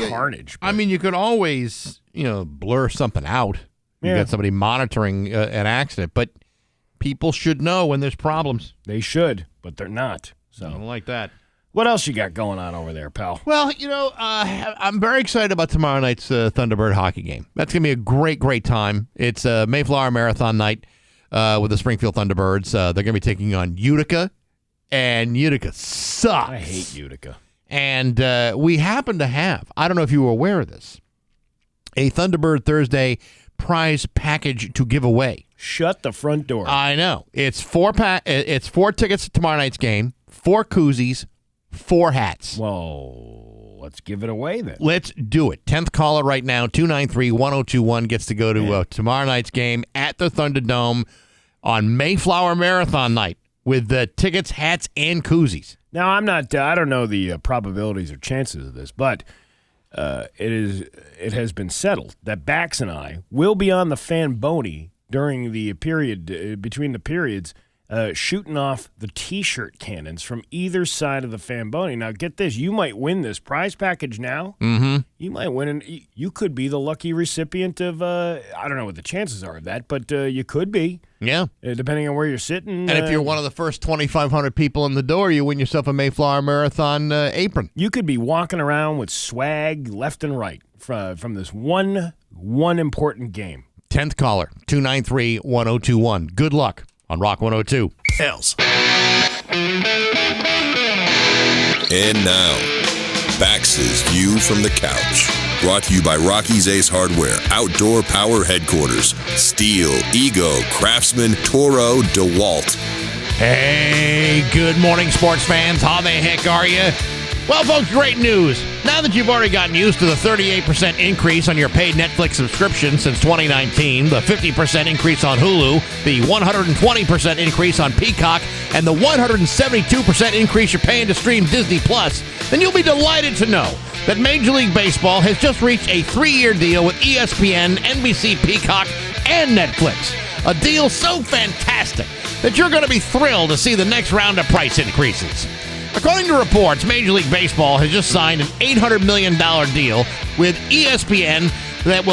carnage. I mean, you could always blur something out. You got somebody monitoring an accident, but people should know when there's problems. They should, but they're not. So I don't like that. What else you got going on over there, pal? Well, I'm very excited about tomorrow night's Thunderbird hockey game. That's going to be a great, great time. It's a Mayflower Marathon night with the Springfield Thunderbirds. They're going to be taking on Utica, and Utica sucks. I hate Utica. And we happen to have, I don't know if you were aware of this, a Thunderbird Thursday prize package to give away. Shut the front door. I know. It's 4 tickets to tomorrow night's game, 4 koozies, 4 hats. Well, let's give it away then. Let's do it. 10th caller right now, 293-1021, gets to go to tomorrow night's game at the Thunderdome on Mayflower Marathon night with the tickets, hats, and koozies. Now, I don't know the probabilities or chances of this, but it has been settled that Bax and I will be on the Fan Boney during the period, between the periods, shooting off the T-shirt cannons from either side of the Famboni. Now, get this. You might win this prize package now. Mm-hmm. You might win, and you could be the lucky recipient of, I don't know what the chances are of that, but you could be. Yeah. Depending on where you're sitting. And if you're one of the first 2,500 people in the door, you win yourself a Mayflower Marathon apron. You could be walking around with swag left and right from this one important game. 10th caller, 293-1021. Good luck on Rock 102. Hells. And now, Bax's View from the Couch. Brought to you by Rocky's Ace Hardware, Outdoor Power Headquarters, Steel, Ego, Craftsman, Toro, DeWalt. Hey, good morning, sports fans. How the heck are you? Well, folks, great news. Now that you've already gotten used to the 38% increase on your paid Netflix subscription since 2019, the 50% increase on Hulu, the 120% increase on Peacock, and the 172% increase you're paying to stream Disney Plus, then you'll be delighted to know that Major League Baseball has just reached a 3-year deal with ESPN, NBC, Peacock, and Netflix. A deal so fantastic that you're going to be thrilled to see the next round of price increases. According to reports, Major League Baseball has just signed an $800 million deal with ESPN that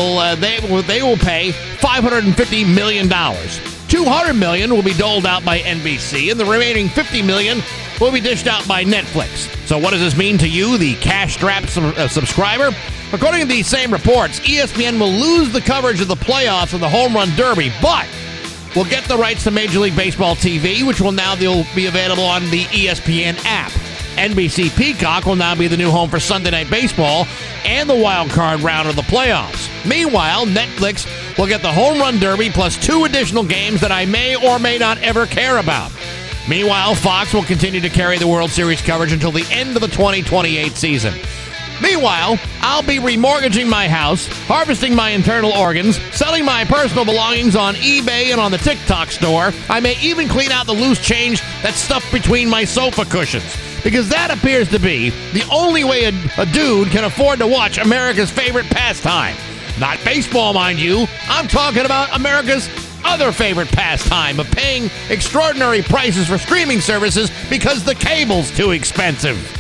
they will pay $550 million. $200 million will be doled out by NBC, and the remaining $50 million will be dished out by Netflix. So what does this mean to you, the cash-strapped subscriber? According to these same reports, ESPN will lose the coverage of the playoffs and the Home Run Derby, but we'll get the rights to Major League Baseball TV, which will now be available on the ESPN app. NBC Peacock will now be the new home for Sunday Night Baseball and the wild card round of the playoffs. Meanwhile, Netflix will get the Home Run Derby plus 2 additional games that I may or may not ever care about. Meanwhile, Fox will continue to carry the World Series coverage until the end of the 2028 season. Meanwhile, I'll be remortgaging my house, harvesting my internal organs, selling my personal belongings on eBay and on the TikTok store. I may even clean out the loose change that's stuffed between my sofa cushions, because that appears to be the only way a dude can afford to watch America's favorite pastime. Not baseball, mind you. I'm talking about America's other favorite pastime of paying extraordinary prices for streaming services because the cable's too expensive.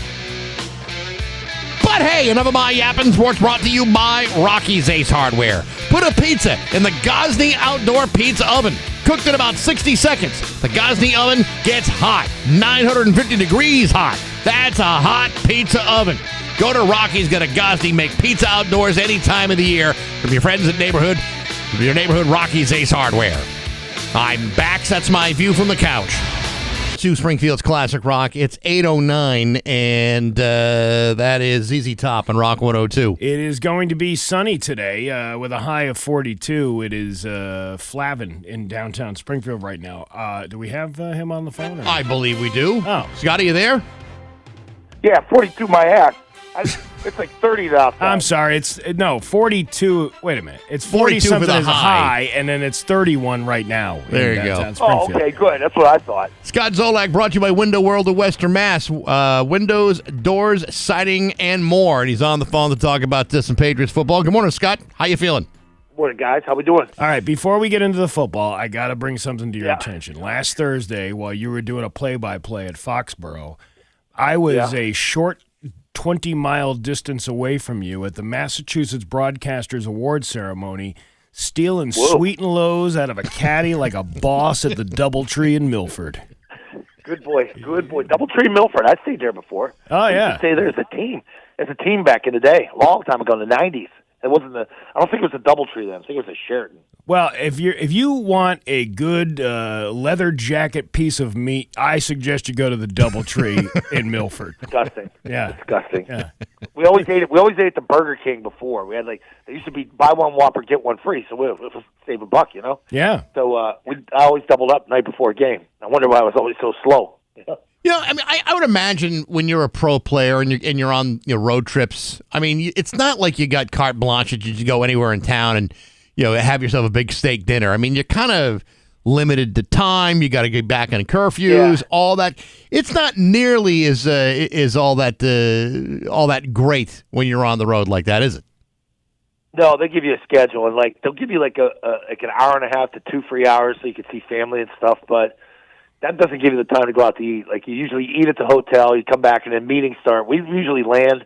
But hey, enough of my yapping. Sports brought to you by Rocky's Ace Hardware. Put a pizza in the Gosney Outdoor Pizza Oven. Cooked in about 60 seconds. The Gosney oven gets hot. 950 degrees hot. That's a hot pizza oven. Go to Rocky's, get a Gosney, make pizza outdoors any time of the year from your friends at your neighborhood Rocky's Ace Hardware. I'm Bax. That's my view from the couch. To Springfield's Classic Rock. It's 8:09, and that is ZZ Top on Rock 102. It is going to be sunny today with a high of 42. It is Flavin in downtown Springfield right now. Do we have him on the phone? Or? I believe we do. Oh. Scotty, you there? Yeah, 42 my ass. It's like 30 outside. I'm sorry. It's 42. Wait a minute. It's 42 for something the as a high. high, and then it's 31 right now. There in you go. downtown Oh, Springfield. okay, good. That's what I thought. Scott Zolak brought to you by Window World of Western Mass. Windows, doors, siding, and more. And he's on the phone to talk about this in Patriots football. Good morning, Scott. How you feeling? Morning, guys. How we doing? All right, before we get into the football, I got to bring something to your attention. Last Thursday, while you were doing a play-by-play at Foxborough, I was a short 20-mile distance away from you at the Massachusetts Broadcasters Award Ceremony, stealing sweet and lows out of a caddy like a boss at the Doubletree in Milford. Good boy. Good boy. Doubletree Milford. I stayed there before. Oh, yeah. I used to stay there as a team. As a team back in the day, a long time ago in the 90s. It wasn't I don't think it was a Doubletree then. I think it was a Sheraton. Well, if you want a good leather jacket piece of meat, I suggest you go to the Doubletree in Milford. Disgusting. Yeah. Disgusting. Yeah. We always ate at the Burger King before. We had there used to be buy one Whopper get one free, so it was save a buck, you know. Yeah. So I always doubled up night before a game. I wonder why I was always so slow. You know, I mean, I would imagine when you're a pro player and you're on road trips, I mean, it's not like you got carte blanche that you can go anywhere in town and have yourself a big steak dinner. I mean, you're kind of limited to time. You got to get back on curfews, all that. It's not nearly as all that great when you're on the road like that, is it? No, they give you a schedule, and they'll give you an hour and a half to 2 free hours so you can see family and stuff. But that doesn't give you the time to go out to eat. Like, you usually eat at the hotel, you come back, and then meetings start. We usually land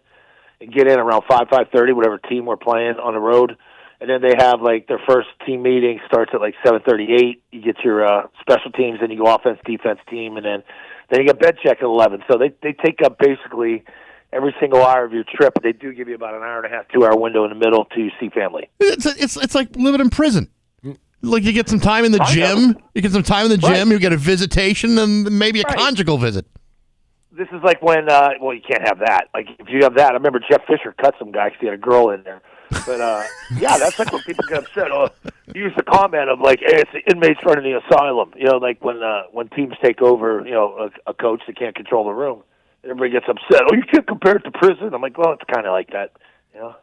and get in around 5:30, whatever team we're playing on the road. And then they have, like, their first team meeting starts at, like, 7:38. You get your special teams, then you go offense, defense team, and then you get bed check at 11. So they take up basically every single hour of your trip. They do give you about an hour and a half, 2-hour window in the middle to see family. It's like living in prison. Like, you get some time in the gym. You get some time in the gym. You get a visitation and maybe a conjugal visit. This is like when, well, you can't have that. Like, if you have that, I remember Jeff Fisher cut some guy because he had a girl in there. But, yeah, that's like when people get upset. Oh, you use the comment of, like, hey, it's the inmates running the asylum. You know, like when teams take over, you know, a coach that can't control the room. Everybody gets upset. Oh, you can't compare it to prison. I'm like, well, it's kind of like that. You know?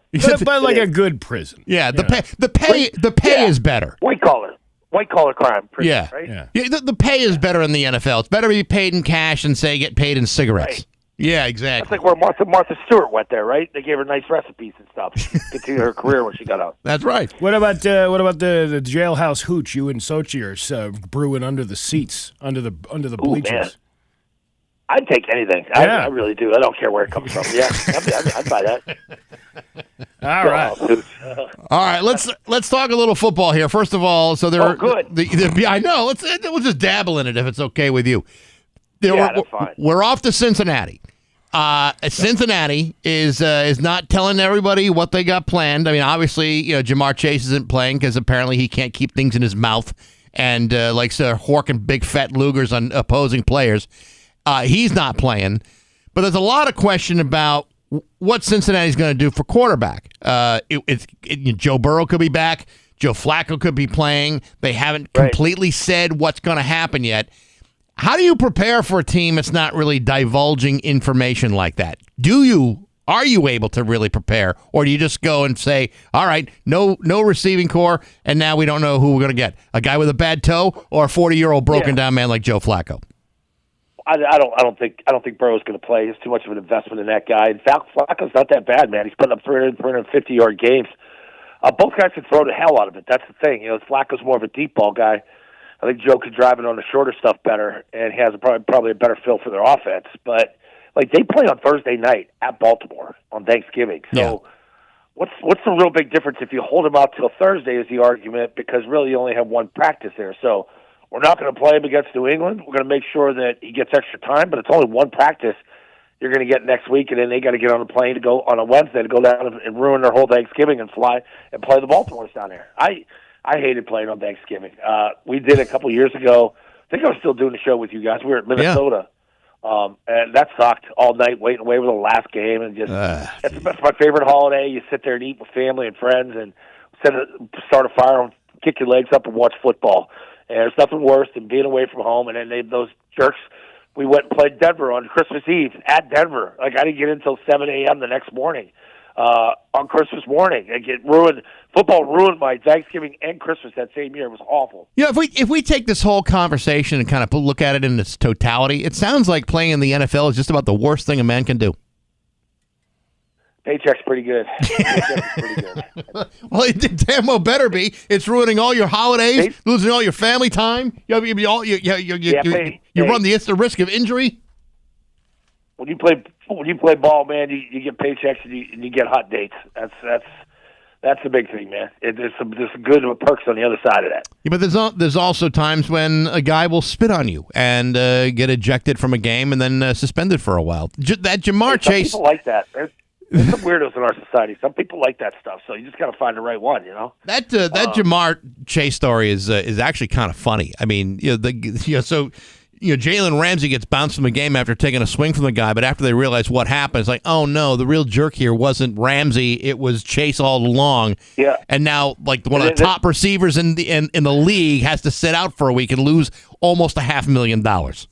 But like a good prison. Yeah, the pay is better. White collar crime. Prison, yeah, right? Yeah. The pay is better in the NFL. It's better to be paid in cash than say get paid in cigarettes. Right. Yeah, exactly. That's like where Martha Stewart went there, right? They gave her nice recipes and stuff. She continued her career when she got out. That's right. What about the jailhouse hooch you and Sochi are brewing under the seats, under the bleachers? Man. I'd take anything. Yeah. I really do. I don't care where it comes from. Yeah, I'd buy that. All right. All right, let's talk a little football here. First of all, so good. I know. We'll just dabble in it if it's okay with you. That's fine. We're off to Cincinnati. Cincinnati is not telling everybody what they got planned. I mean, obviously, you know, Jamar Chase isn't playing because apparently he can't keep things in his mouth and likes to horking big fat Lugers on opposing players. He's not playing, but there's a lot of question about what Cincinnati's going to do for quarterback. Joe Burrow could be back. Joe Flacco could be playing. They haven't completely said what's going to happen yet. How do you prepare for a team that's not really divulging information like that? Are you able to really prepare, or do you just go and say, all right, no receiving core, and now we don't know who we're going to get? A guy with a bad toe or a 40-year-old broken down man like Joe Flacco? I don't think Burrow's going to play. There's too much of an investment in that guy. In fact, Flacco's not that bad, man. He's putting up 350-yard games. Both guys can throw the hell out of it. That's the thing. You know, Flacco's more of a deep ball guy. I think Joe could drive it on the shorter stuff better, and he has probably a better feel for their offense. But like, they play on Thursday night at Baltimore on Thanksgiving. So what's the real big difference if you hold him out till Thursday? Is the argument, because really you only have one practice there. So we're not going to play him against New England. We're going to make sure that he gets extra time, but it's only one practice you're going to get next week, and then they got to get on a plane to go on a Wednesday to go down and ruin their whole Thanksgiving and fly and play the Baltimores down there. I hated playing on Thanksgiving. We did a couple years ago. I think I was still doing the show with you guys. We were at Minnesota, and that sucked all night waiting away for the last game. And just that's my favorite holiday. You sit there and eat with family and friends, and start a fire and kick your legs up and watch football. And there's nothing worse than being away from home. And then those jerks, we went and played Denver on Christmas Eve at Denver. Like, I didn't get in until 7 a.m. the next morning. On Christmas morning, football ruined my Thanksgiving and Christmas that same year. It was awful. Yeah, if we take this whole conversation and kind of look at it in its totality, it sounds like playing in the NFL is just about the worst thing a man can do. Paycheck's pretty good. Well, it damn well better be. It's ruining all your holidays, losing all your family time. You run the risk of injury. When you play ball, man, you get paychecks and you get hot dates. That's the big thing, man. There's some good perks on the other side of that. Yeah, but there's also times when a guy will spit on you and get ejected from a game and then suspended for a while. That Jamar Chase. Some people like that. There's some weirdos in our society. Some people like that stuff, so you just got to find the right one, you know. That Jamar Chase story is actually kind of funny. I mean, Jalen Ramsey gets bounced from the game after taking a swing from the guy, but after they realize what happened, it's like, oh no, the real jerk here wasn't Ramsey, it was Chase all along. Yeah. And now, like, one of the top receivers in the league has to sit out for a week and lose almost $500,000.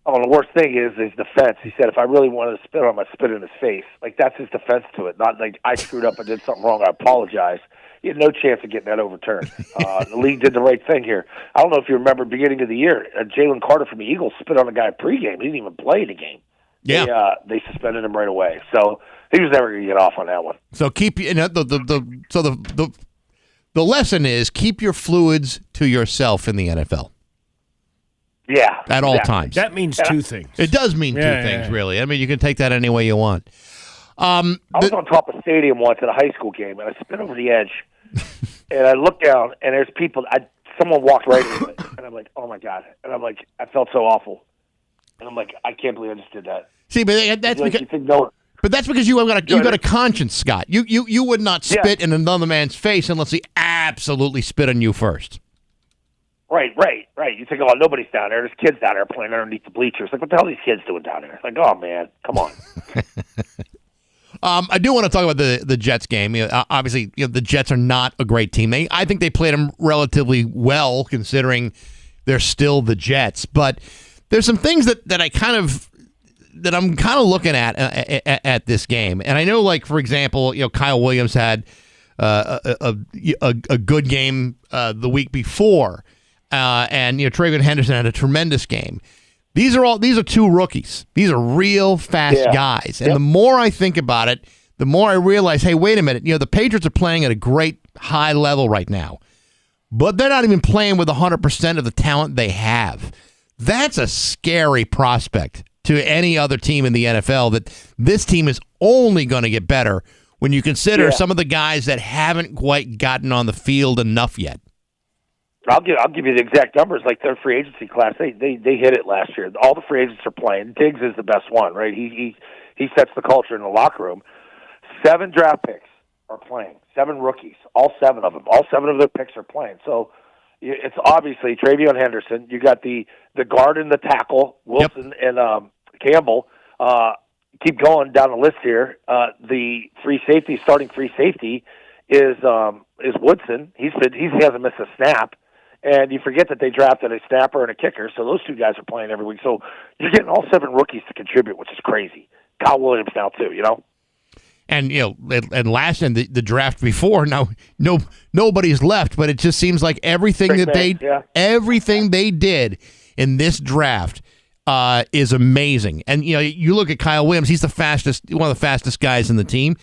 Oh, the worst thing is his defense. He said, if I really wanted to spit on him, I'd spit in his face. Like, that's his defense to it. Not like, I screwed up and did something wrong, I apologize. He had no chance of getting that overturned. The league did the right thing here. I don't know if you remember, beginning of the year, Jalen Carter from the Eagles spit on a guy pregame. He didn't even play the game. Yeah. They suspended him right away. So he was never going to get off on that one. So the lesson is keep your fluids to yourself in the NFL. Yeah. At all times. That means two things. It does mean two things, really. I mean, you can take that any way you want. I was on top of a stadium once at a high school game, and I spin over the edge, and I look down, and there's people. Someone walked right into it, and I'm like, oh, my God. And I'm like, I felt so awful. And I'm like, I can't believe I just did that. See, but that's like, because... But that's because you got a conscience, Scott. You would not spit in another man's face unless he absolutely spit on you first. Right. You think, oh, nobody's down there. There's kids down there playing underneath the bleachers. Like, what the hell are these kids doing down there? Like, oh, man, come on. I do want to talk about the Jets game. Obviously, the Jets are not a great team. I think they played them relatively well, considering they're still the Jets. But there's some things that I'm kind of looking at this game, and I know, like, for example, Kyle Williams had a good game the week before, and Travion Henderson had a tremendous game. These are two rookies. These are real fast guys, and the more I think about it, the more I realize, hey, wait a minute, the Patriots are playing at a great high level right now, but they're not even playing with 100% of the talent they have. That's a scary prospect to any other team in the NFL, that this team is only going to get better when you consider some of the guys that haven't quite gotten on the field enough yet. I'll give you the exact numbers. Like their free agency class, they hit it last year. All the free agents are playing. Diggs is the best one, right? He sets the culture in the locker room. 7 draft picks are playing. 7 rookies. All 7 of them. All 7 of their picks are playing. So it's obviously Travion Henderson. You got the guard and the tackle, Wilson and Campbell. Keep going down the list here. The starting free safety is Woodson. He hasn't missed a snap. And you forget that they drafted a snapper and a kicker, so those 2 guys are playing every week. So you're getting all 7 rookies to contribute, which is crazy. Kyle Williams now too, And and last in the draft before, now nobody's left, but it just seems like everything they did in this draft is amazing. And you look at Kyle Williams; he's one of the fastest guys in the team.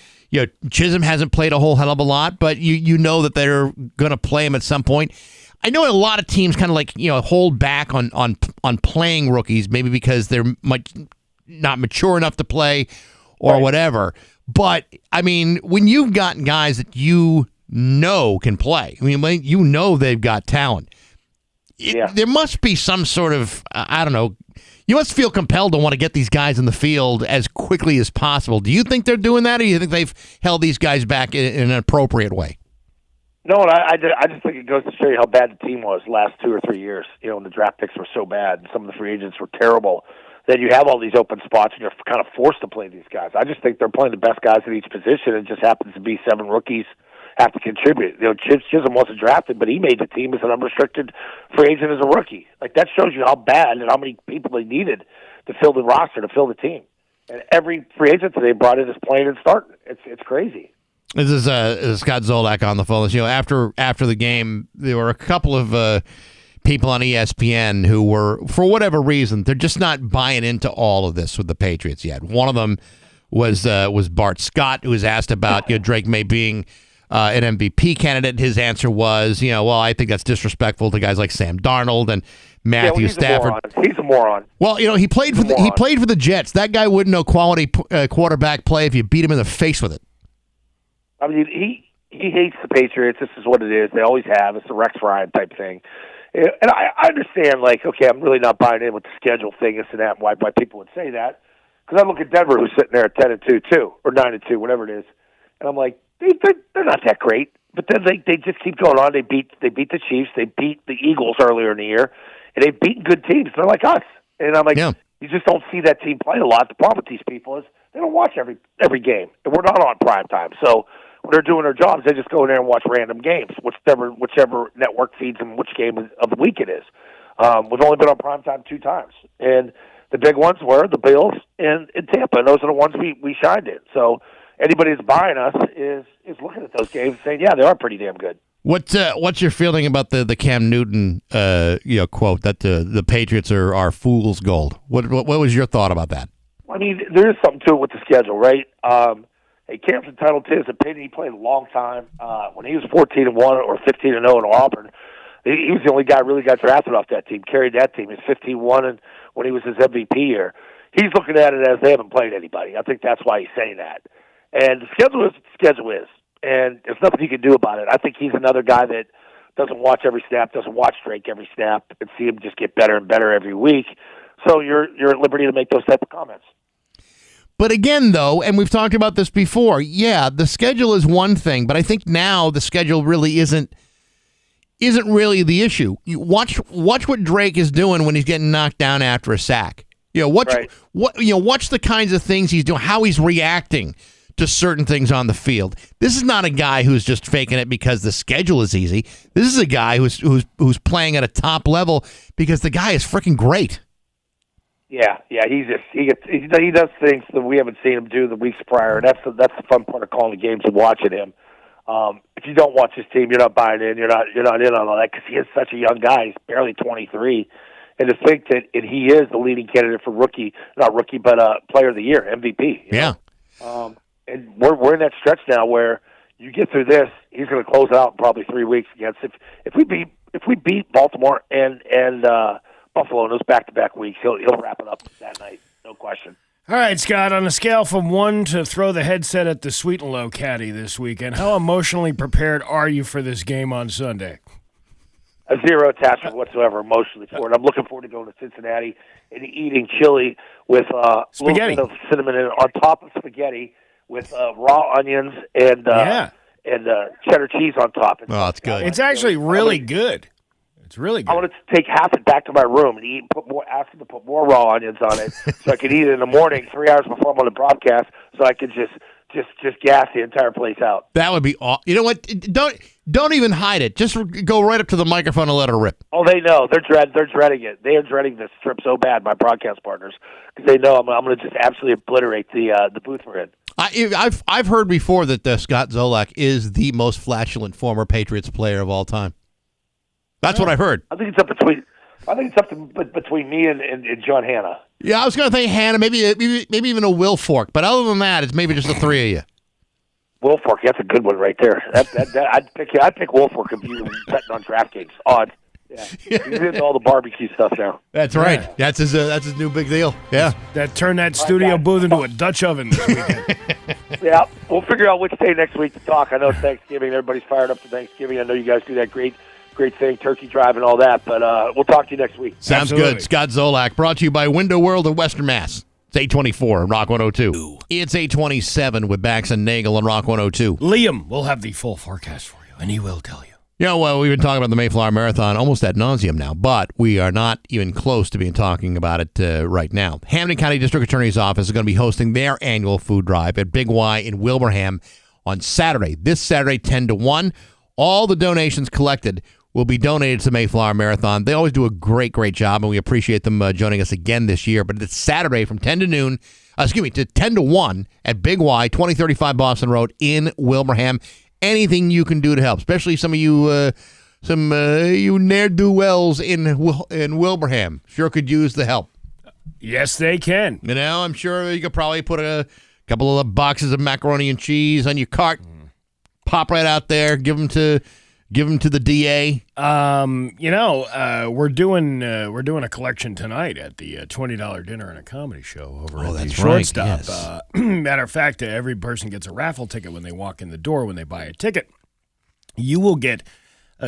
Chisholm hasn't played a whole hell of a lot, but you know that they're going to play him at some point. I know a lot of teams kind of hold back on playing rookies, maybe because they're not mature enough to play or whatever. But I mean, when you've got guys that can play, I mean, they've got talent. There must be some sort of I don't know. You must feel compelled to want to get these guys in the field as quickly as possible. Do you think they're doing that, or do you think they've held these guys back in an appropriate way? No, and I just think it goes to show you how bad the team was the last 2 or 3 years. When the draft picks were so bad and some of the free agents were terrible, that you have all these open spots and you're kind of forced to play these guys. I just think they're playing the best guys at each position. It just happens to be 7 rookies have to contribute. Chisholm wasn't drafted, but he made the team as an unrestricted free agent as a rookie. Like, that shows you how bad and how many people they needed to fill the roster, to fill the team. And every free agent that they brought in is playing and starting. It's crazy. This is Scott Zolak on the phone. After the game, there were a couple of people on ESPN who were, for whatever reason, they're just not buying into all of this with the Patriots yet. One of them was Bart Scott, who was asked about Drake May being an MVP candidate. His answer was, well, I think that's disrespectful to guys like Sam Darnold and Matthew Stafford. He's a moron. Well, he played for the Jets. That guy wouldn't know quality quarterback play if you beat him in the face with it. I mean, he hates the Patriots. This is what it is. They always have. It's a Rex Ryan type thing. And I understand, okay, I'm really not buying in with the schedule thing, this and that, and why people would say that. Because I look at Denver, who's sitting there at 10-2 too, or 9-2, whatever it is, and I'm like, they're not that great. But then they just keep going on. They beat the Chiefs. They beat the Eagles earlier in the year, and they've beaten good teams. They're like us, and I'm like, you just don't see that team play a lot. The problem with these people is they don't watch every game, and we're not on prime time, so. When they're doing their jobs, they just go in there and watch random games, whichever network feeds them which game of the week it is. We've only been on primetime 2 times. And the big ones were the Bills and Tampa, and those are the ones we shined in. So anybody that's buying us is looking at those games and saying, yeah, they are pretty damn good. What's your feeling about the Cam Newton quote that the Patriots are fool's gold? What was your thought about that? I mean, there is something to it with the schedule, right? Hey, Cam's entitled to his opinion. He played a long time. When he was 14-1 or 15-0 in Auburn, He was the only guy who really got drafted off that team, carried that team. He's 15-1 and when he was his MVP year. He's looking at it as they haven't played anybody. I think that's why he's saying that. And the schedule is what the schedule is, and there's nothing you can do about it. I think he's another guy that doesn't watch every snap, doesn't watch Drake every snap, and see him just get better and better every week. So you're at liberty to make those type of comments. But again, though, and we've talked about this before, yeah, the schedule is one thing, but I think now the schedule really isn't really the issue. You watch what Drake is doing when he's getting knocked down after a sack. Watch the kinds of things he's doing, how he's reacting to certain things on the field. This is not a guy who's just faking it because the schedule is easy. This is a guy who's playing at a top level because the guy is freaking great. Yeah, he does things that we haven't seen him do the weeks prior, and that's the fun part of calling the games and watching him. If you don't watch his team, you're not buying in. You're not in on all that because he is such a young guy. He's barely 23, and to think that he is the leading candidate for Player of the Year, MVP. Yeah. And we're in that stretch now where you get through this, he's going to close it out in probably 3 weeks against. If we beat Baltimore and Buffalo in those back-to-back weeks, he'll wrap it up that night, no question. All right, Scott, on a scale from 1 to throw the headset at the Sweet and Low caddy this weekend, how emotionally prepared are you for this game on Sunday? A zero attachment whatsoever emotionally for it. I'm looking forward to going to Cincinnati and eating chili with a little bit of cinnamon in it on top of spaghetti with raw onions and cheddar cheese on top. Oh, it's good. It's actually really good. It's really good. I want to take half it back to my room and eat. Ask him to put more raw onions on it, so I can eat it in the morning, 3 hours before I'm on the broadcast, so I can just gas the entire place out. That would be awesome. You know what? Don't even hide it. Just go right up to the microphone and let her rip. Oh, they know. They're dreading it. They are dreading this trip so bad, my broadcast partners, because they know I'm going to just absolutely obliterate the booth we're in. I've heard before that Scott Zolak is the most flatulent former Patriots player of all time. That's what I've heard. I think it's up between me and John Hanna. Yeah, I was going to think Hanna, maybe even a Will Fork, but other than that, it's maybe just the three of you. Will Fork, that's a good one right there. I'd pick Will Fork if you were betting on DraftKings. Odd. Yeah. He's into all the barbecue stuff now. That's right. Yeah. That's his new big deal. Yeah. That turned that studio booth into a Dutch oven this weekend. Yeah, we'll figure out which day next week to talk. I know it's Thanksgiving. Everybody's fired up for Thanksgiving. I know you guys do that great thing, turkey drive and all that, but we'll talk to you next week. Sounds Absolutely. Good. Scott Zolak, brought to you by Window World of Western Mass. It's 824 on Rock 102. It's 827 with Bax and Nagle on Rock 102. Liam will have the full forecast for you, and he will tell you. We've been talking about the Mayflower Marathon almost ad nauseum now, but we are not even close to being talking about it right now. Hampden County District Attorney's Office is going to be hosting their annual food drive at Big Y in Wilbraham on Saturday. This Saturday, 10 to 1. All the donations collected will be donated to the Mayflower Marathon. They always do a great job, and we appreciate them joining us again this year. But it's Saturday from 10 to 10 to 1 at Big Y, 2035 Boston Road in Wilbraham. Anything you can do to help, especially some of you you ne'er-do-wells in Wilbraham. Sure could use the help. Yes, they can. I'm sure you could probably put a couple of boxes of macaroni and cheese on your cart, pop right out there, give them to the DA. We're doing a collection tonight at the $20 dinner and a comedy show over at the Shortstop. Right, yes. Matter of fact, every person gets a raffle ticket when they walk in the door when they buy a ticket. You will get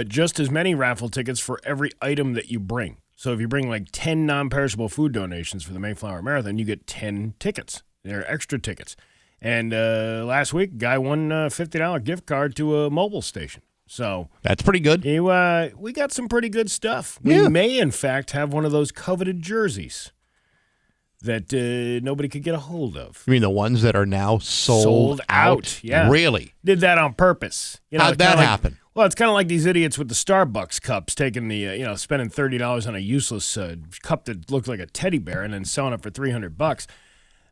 just as many raffle tickets for every item that you bring. So if you bring like 10 non-perishable food donations for the Mayflower Marathon, you get 10 tickets. They're extra tickets. And last week, a guy won a $50 gift card to a mobile station. So that's pretty good. We got some pretty good stuff. We may, in fact, have one of those coveted jerseys that nobody could get a hold of. You mean the ones that are now sold out? Yeah. Really? Did that on purpose. How'd that happen? Well, it's kind of like these idiots with the Starbucks cups taking the, spending $30 on a useless cup that looked like a teddy bear and then selling it for $300.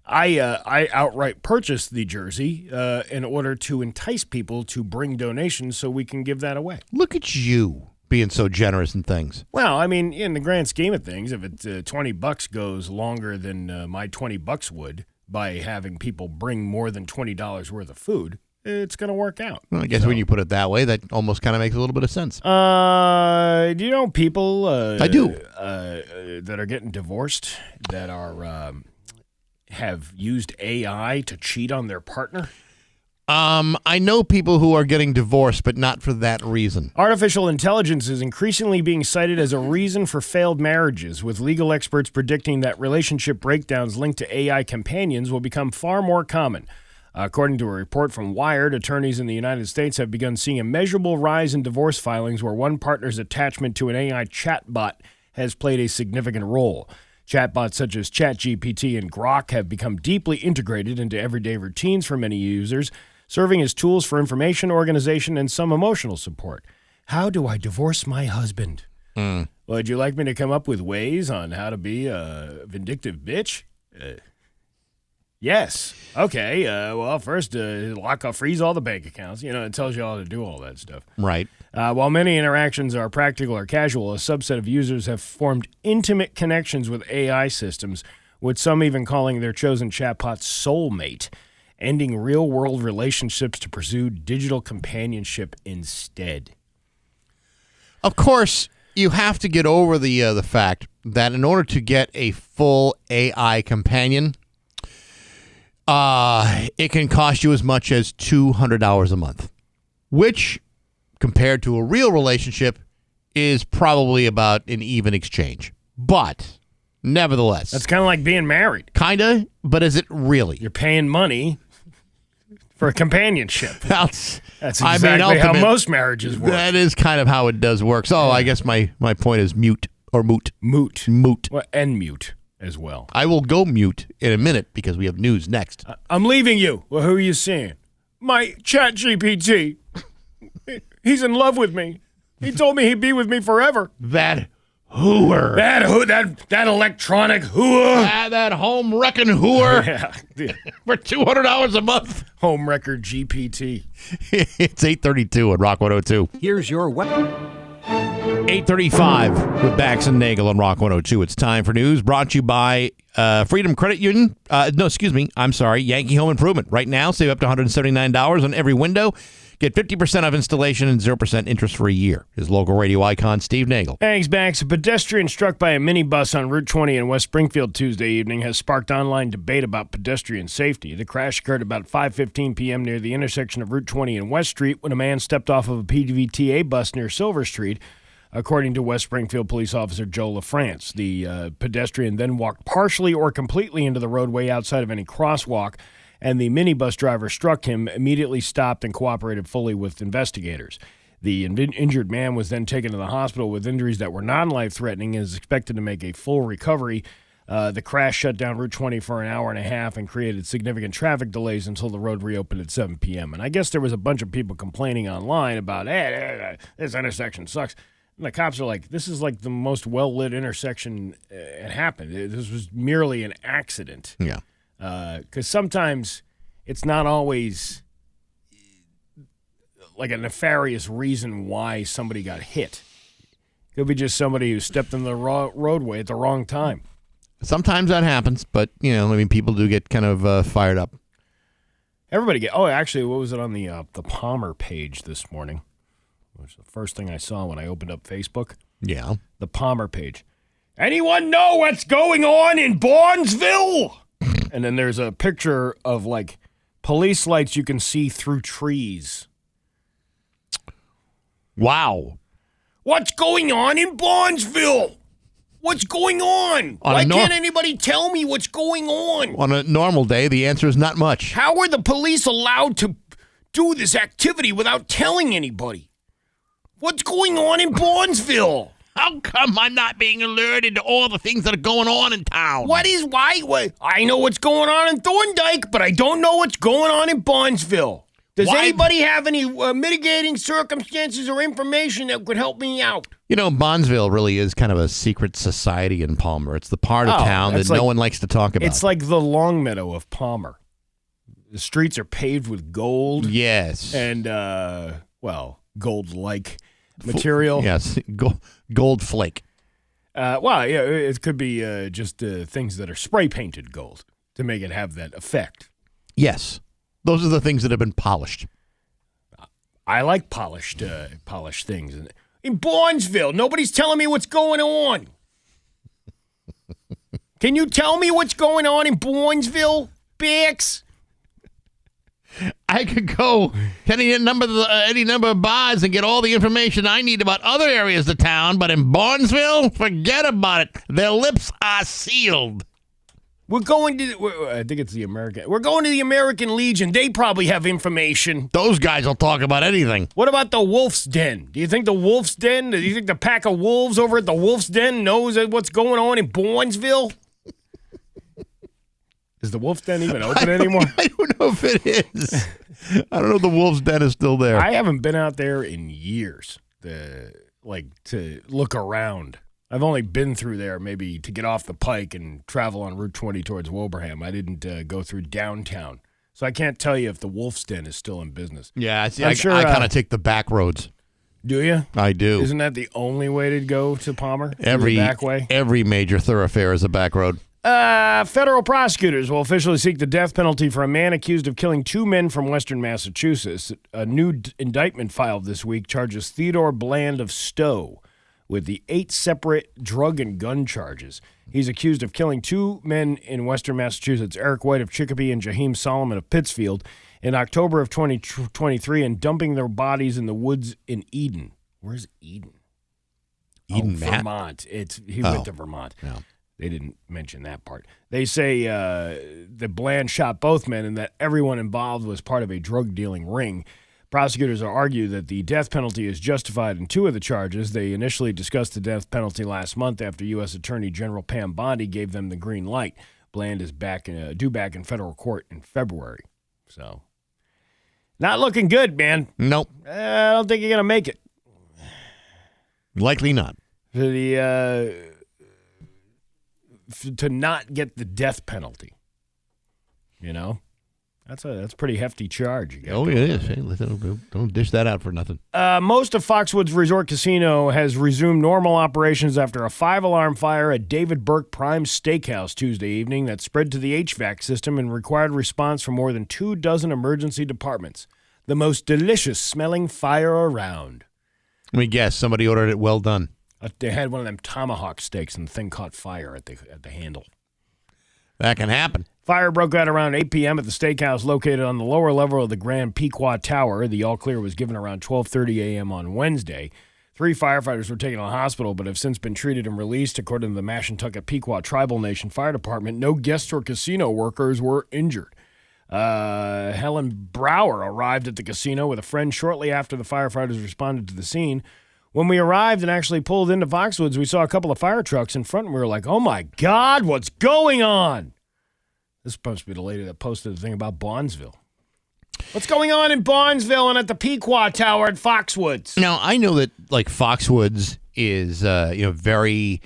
I outright purchased the jersey in order to entice people to bring donations so we can give that away. Look at you being so generous in things. Well, I mean, in the grand scheme of things, if it's $20 goes longer than my $20 would by having people bring more than $20 worth of food, it's going to work out. Well, I guess when you put it that way, that almost kind of makes a little bit of sense. Do you know people I do. That are getting divorced that are have used AI to cheat on their partner? I know people who are getting divorced, but not for that reason. Artificial intelligence is increasingly being cited as a reason for failed marriages, with legal experts predicting that relationship breakdowns linked to AI companions will become far more common. According to a report from Wired, attorneys in the United States have begun seeing a measurable rise in divorce filings where one partner's attachment to an AI chatbot has played a significant role. Chatbots such as ChatGPT and Grok have become deeply integrated into everyday routines for many users, serving as tools for information organization and some emotional support. How do I divorce my husband? Would you like me to come up with ways on how to be a vindictive bitch? Yes. Okay. Well, first, freeze all the bank accounts. It tells you how to do all that stuff. Right. While many interactions are practical or casual, a subset of users have formed intimate connections with AI systems, with some even calling their chosen chatbot soulmate, ending real-world relationships to pursue digital companionship instead. Of course, you have to get over the fact that in order to get a full AI companion, it can cost you as much as $200 a month, which, compared to a real relationship, is probably about an even exchange. But, nevertheless. That's kind of like being married. Kinda, but is it really? You're paying money for a companionship. That's exactly how most marriages work. That is kind of how it does work. So I guess my point is moot. Moot. Well, and mute as well. I will go mute in a minute because we have news next. I'm leaving you. Well, who are you seeing? My ChatGPT. He's in love with me. He told me he'd be with me forever. That hooer. That electronic hooer. That home wrecking hooer. Yeah. For $200 a month. Home wrecker GPT. It's 8:32 at Rock 102. Here's your weapon. 8:35 with Bax and Nagle on Rock 102. It's time for news brought to you by Freedom Credit Union. Yankee Home Improvement. Right now, save up to $179 on every window. Get 50% off installation and 0% interest for a year. His local radio icon, Steve Nagle. Thanks, Bax. A pedestrian struck by a minibus on Route 20 in West Springfield Tuesday evening has sparked online debate about pedestrian safety. The crash occurred about 5:15 p.m. near the intersection of Route 20 and West Street when a man stepped off of a PVTA bus near Silver Street, according to West Springfield police officer Joe LaFrance. The pedestrian then walked partially or completely into the roadway outside of any crosswalk, and the minibus driver struck him, immediately stopped, and cooperated fully with investigators. The injured man was then taken to the hospital with injuries that were non-life-threatening and is expected to make a full recovery. The crash shut down Route 20 for an hour and a half and created significant traffic delays until the road reopened at 7 p.m. And I guess there was a bunch of people complaining online about, this intersection sucks. And the cops are like, this is like the most well-lit intersection it happened. This was merely an accident. Yeah. Because sometimes it's not always like a nefarious reason why somebody got hit. It could be just somebody who stepped in the roadway at the wrong time. Sometimes that happens, but, people do get kind of fired up. Everybody actually, what was it on the Palmer page this morning? It was the first thing I saw when I opened up Facebook. Yeah. The Palmer page. Anyone know what's going on in Barnesville? And then there's a picture of, police lights you can see through trees. Wow. What's going on in Barnesville? What's going on? Why can't anybody tell me what's going on? On a normal day, the answer is not much. How are the police allowed to do this activity without telling anybody? What's going on in Barnesville? How come I'm not being alerted to all the things that are going on in town? Why? I know what's going on in Thorndike, but I don't know what's going on in Barnesville. Does anybody have any mitigating circumstances or information that could help me out? Barnesville really is kind of a secret society in Palmer. It's the part of town that no one likes to talk about. It's like the Longmeadow of Palmer. The streets are paved with gold. Yes. And, gold-like material. Yes, gold flake. It could be just things that are spray-painted gold to make it have that effect. Yes. Those are the things that have been polished. I like polished things. In Barnesville, nobody's telling me what's going on. Can you tell me what's going on in Barnesville, Bax? I could go any number of bars and get all the information I need about other areas of town, but in Barnesville, forget about it. Their lips are sealed. We're going to, I think it's the American. We're going to the American Legion. They probably have information. Those guys will talk about anything. What about the Wolf's Den? Do you think the Wolf's Den, do you think the pack of wolves over at the Wolf's Den knows what's going on in Barnesville? Is the Wolf's Den even open anymore? I don't know if it is. I don't know if the Wolf's Den is still there. I haven't been out there in years to look around. I've only been through there maybe to get off the pike and travel on Route 20 towards Wilbraham. I didn't go through downtown. So I can't tell you if the Wolf's Den is still in business. Yeah, I kind of take the back roads. Do you? I do. Isn't that the only way to go to Palmer? Every the back way? Every major thoroughfare is a back road. Federal prosecutors will officially seek the death penalty for a man accused of killing 2 men from western Massachusetts. A new indictment filed this week charges Theodore Bland of Stowe with the 8 separate drug and gun charges. He's accused of killing 2 men in western Massachusetts, Eric White of Chicopee and Jaheim Solomon of Pittsfield, in October of 2023 and dumping their bodies in the woods in Eden. Where's Eden? Vermont. He went to Vermont. No. They didn't mention that part. They say that Bland shot both men and that everyone involved was part of a drug-dealing ring. Prosecutors argue that the death penalty is justified in 2 of the charges. They initially discussed the death penalty last month after U.S. Attorney General Pam Bondi gave them the green light. Bland is due back in federal court in February. So, not looking good, man. Nope. I don't think you're going to make it. Likely not. To not get the death penalty, you know, that's a pretty hefty charge. It is. Hey, don't dish that out for nothing. Most of Foxwoods Resort Casino has resumed normal operations after a 5-alarm fire at David Burke Prime Steakhouse Tuesday evening that spread to the HVAC system and required response from more than 24 emergency departments. The most delicious smelling fire around. Let me guess. Somebody ordered it well done. They had one of them tomahawk steaks and the thing caught fire at the handle. That can happen. Fire broke out around 8 p.m. at the steakhouse located on the lower level of the Grand Pequot Tower. The all-clear was given around 12:30 a.m. on Wednesday. 3 firefighters were taken to the hospital but have since been treated and released. According to the Mashantucket Pequot Tribal Nation Fire Department, no guests or casino workers were injured. Helen Brower arrived at the casino with a friend shortly after the firefighters responded to the scene. When we arrived and actually pulled into Foxwoods, we saw a couple of fire trucks in front, and we were like, oh, my God, what's going on? This is supposed to be the lady that posted the thing about Barnesville. What's going on in Barnesville and at the Pequot Tower at Foxwoods? Now, I know that, like, Foxwoods is, very,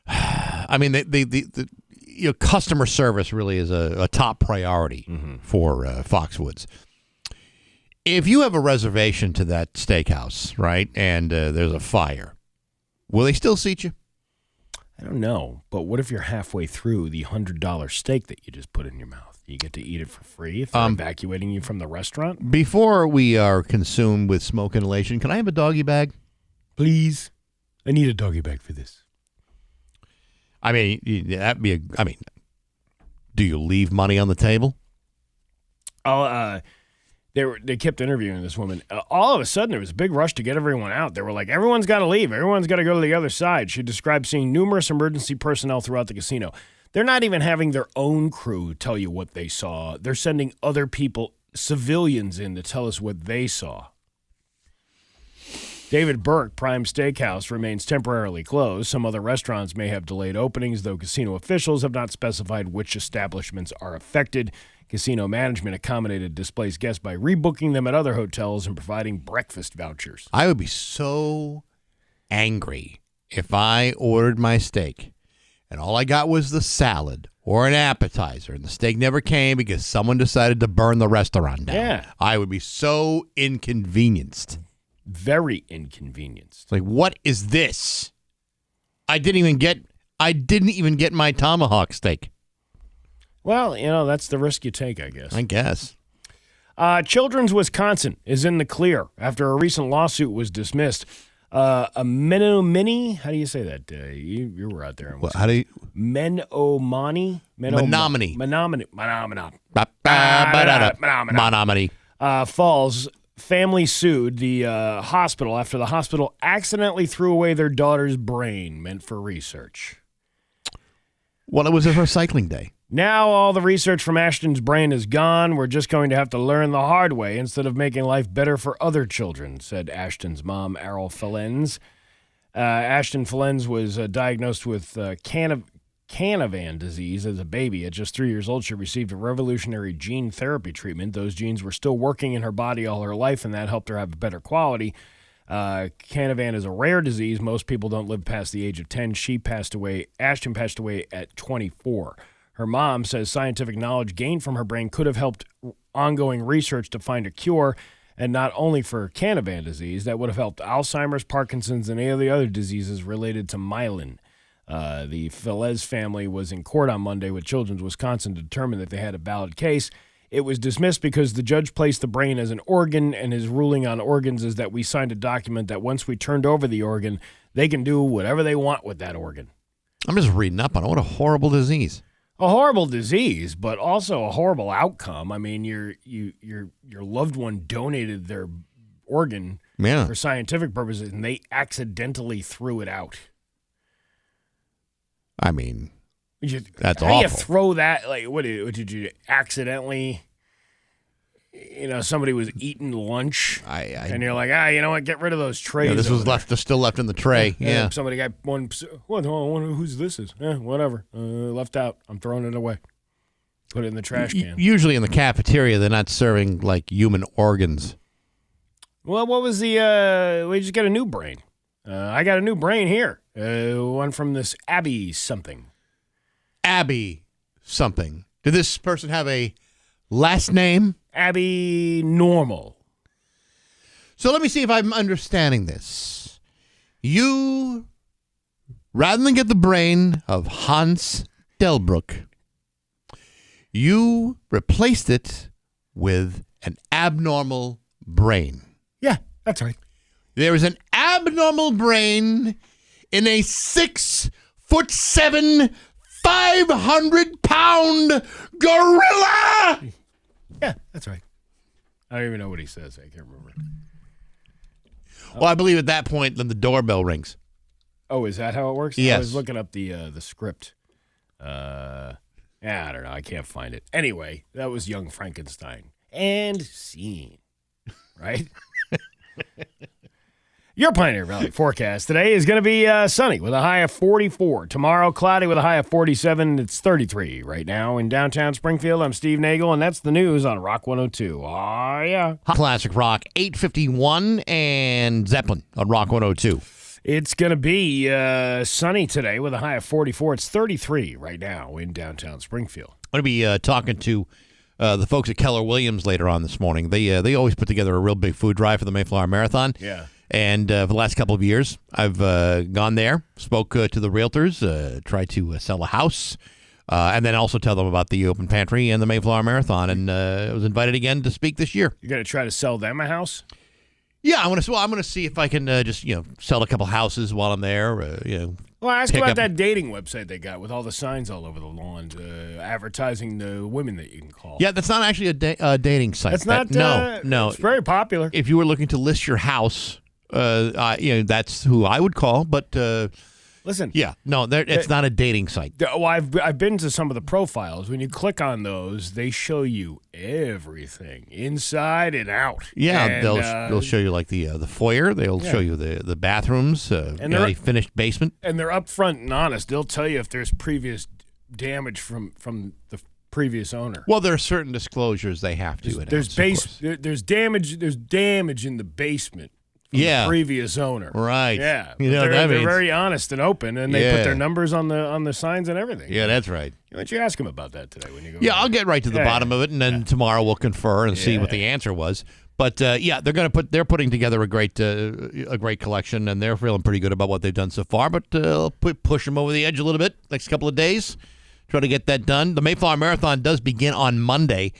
I mean, the customer service really is a top priority for Foxwoods. If you have a reservation to that steakhouse, right, and there's a fire, will they still seat you? I don't know, but what if you're halfway through the $100 steak that you just put in your mouth? You get to eat it for free if they're evacuating you from the restaurant? Before we are consumed with smoke inhalation, can I have a doggy bag? Please. I need a doggy bag for this. I mean, do you leave money on the table? They kept interviewing this woman. All of a sudden, there was a big rush to get everyone out. They were like, everyone's got to leave. Everyone's got to go to the other side. She described seeing numerous emergency personnel throughout the casino. They're not even having their own crew tell you what they saw. They're sending other people, civilians, in to tell us what they saw. David Burke Prime Steakhouse remains temporarily closed. Some other restaurants may have delayed openings, though casino officials have not specified which establishments are affected. Casino management accommodated displaced guests by rebooking them at other hotels and providing breakfast vouchers. I would be so angry if I ordered my steak and all I got was the salad or an appetizer and the steak never came because someone decided to burn the restaurant down. Yeah. I would be so inconvenienced. Very inconvenienced. It's like, what is this? I didn't even get my tomahawk steak. Well, that's the risk you take, I guess. I guess. Children's Wisconsin is in the clear after a recent lawsuit was dismissed. A Menominee, how do you say that? You were out there. Well, how do you? Menominee? Menominee. Menominee. Falls family sued the hospital after the hospital accidentally threw away their daughter's brain meant for research. Well, it was a recycling day. Now all the research from Ashton's brain is gone. We're just going to have to learn the hard way instead of making life better for other children, said Ashton's mom, Errol Felenz. Ashton Felenz was diagnosed with Canavan disease as a baby. At just 3 years old, she received a revolutionary gene therapy treatment. Those genes were still working in her body all her life, and that helped her have a better quality. Canavan is a rare disease. Most people don't live past the age of 10. Ashton passed away at 24. Her mom says scientific knowledge gained from her brain could have helped ongoing research to find a cure, and not only for Canavan disease, that would have helped Alzheimer's, Parkinson's, and any of the other diseases related to myelin. The Velez family was in court on Monday with Children's Wisconsin to determine that they had a valid case. It was dismissed because the judge placed the brain as an organ, and his ruling on organs is that we signed a document that once we turned over the organ, they can do whatever they want with that organ. I'm just reading up on it. What a horrible disease. A horrible disease, but also a horrible outcome. I mean, your loved one donated their organ for scientific purposes, and they accidentally threw it out. I mean, that's how awful. Do you throw that? Like, what did you accidentally? Somebody was eating lunch, and you're like, you know what? Get rid of those trays. Yeah, this was still left in the tray. Yeah. Somebody got one. What? I wonder whose this is. Whatever. Left out. I'm throwing it away. Put it in the trash can. Usually in the cafeteria, they're not serving like human organs. Well, what was the? We just got a new brain. I got a new brain here. One from this Abby something. Abby something. Did this person have a last name? Abby Normal. So let me see if I'm understanding this. You, rather than get the brain of Hans Delbruck, you replaced it with an abnormal brain. Yeah, that's right. There is an abnormal brain in a 6'7", 500-pound gorilla. Yeah, that's right. I don't even know what he says. I can't remember. Well, I believe at that point, then the doorbell rings. Oh, is that how it works? Yes. I was looking up the script. I don't know. I can't find it. Anyway, that was Young Frankenstein. And scene. Right? Your Pioneer Valley forecast today is going to be sunny with a high of 44. Tomorrow, cloudy with a high of 47. It's 33 right now in downtown Springfield. I'm Steve Nagle, and that's the news on Rock 102. Oh, yeah. Classic Rock, 851, and Zeppelin on Rock 102. It's going to be sunny today with a high of 44. It's 33 right now in downtown Springfield. I'm going to be talking to the folks at Keller Williams later on this morning. They always put together a real big food drive for the Mayflower Marathon. Yeah. And for the last couple of years, I've gone there, spoke to the realtors, tried to sell a house, and then also tell them about the open pantry and the Mayflower Marathon. And I was invited again to speak this year. You're going to try to sell them a house? Yeah, I'm going to see if I can just sell a couple houses while I'm there. Well, ask about that dating website they got with all the signs all over the lawn, advertising the women that you can call. Yeah, that's not actually a dating site. That's not. No. It's very popular. If you were looking to list your house, that's who I would call. But listen, yeah, no, it's not a dating site. Well, I've been to some of the profiles. When you click on those, they show you everything inside and out. Yeah, and, they'll show you like the foyer. They'll show you the bathrooms, and a finished basement. And they're upfront and honest. They'll tell you if there's previous damage from the previous owner. Well, there are certain disclosures they have to. There's damage. There's damage in the basement. From the previous owner. Right. Yeah. They're very honest and open, and they put their numbers on the signs and everything. Yeah, that's right. Why don't you ask them about that today when you go? Yeah, I'll get right to the bottom of it, and then tomorrow we'll confer and see what the answer was. But they're putting together a great collection, and they're feeling pretty good about what they've done so far. But I'll push them over the edge a little bit next couple of days. Try to get that done. The Mayflower Marathon does begin on Monday.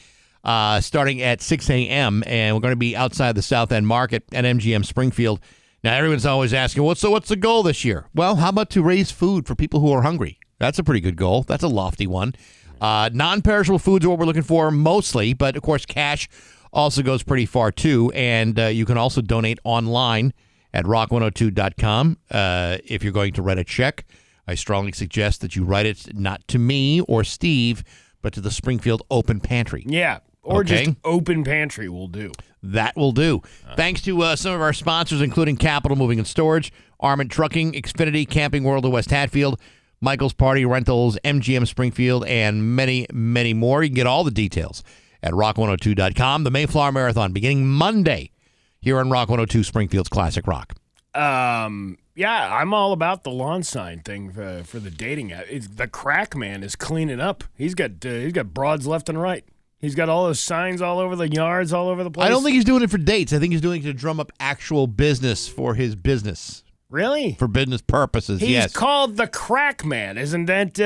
starting at 6 a.m., and we're going to be outside the South End Market at MGM Springfield. Now, everyone's always asking, what's the goal this year? Well, how about to raise food for people who are hungry? That's a pretty good goal. That's a lofty one. Non-perishable foods are what we're looking for mostly, but, of course, cash also goes pretty far, too. And you can also donate online at rock102.com if you're going to write a check. I strongly suggest that you write it not to me or Steve, but to the Springfield Open Pantry. Yeah, or just Open Pantry will do. That will do. Thanks to some of our sponsors, including Capital Moving and Storage, Arment Trucking, Xfinity, Camping World of West Hatfield, Michael's Party Rentals, MGM Springfield, and many, many more. You can get all the details at rock102.com. The Mayflower Marathon beginning Monday here on Rock 102 Springfield's Classic Rock. Yeah, I'm all about the lawn sign thing for the dating app. The crack man is cleaning up. He's got broads left and right. He's got all those signs all over the yards, all over the place. I don't think he's doing it for dates. I think he's doing it to drum up actual business for his business. Really? For business purposes, yes. He's called the crack man. Isn't that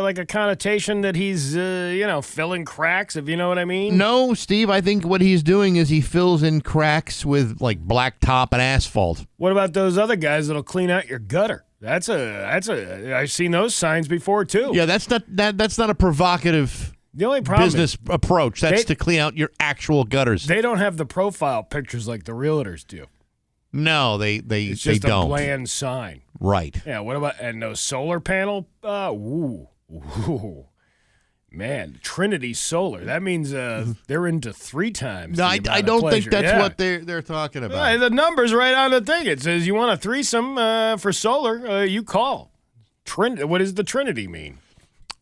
like a connotation that he's, filling cracks, if you know what I mean? No, Steve, I think what he's doing is he fills in cracks with, like, blacktop and asphalt. What about those other guys that'll clean out your gutter? I've seen those signs before, too. Yeah, that's not a provocative the only problem business approach. That's to clean out your actual gutters. They don't have the profile pictures like the realtors do. No, they it's just don't. A bland sign. Right. Yeah, what about, and those solar panel? Man, Trinity Solar. That means they're into 3 times. No, I don't think that's what they're talking about. The number's right on the thing. It says you want a threesome for solar, you call. What does the Trinity mean?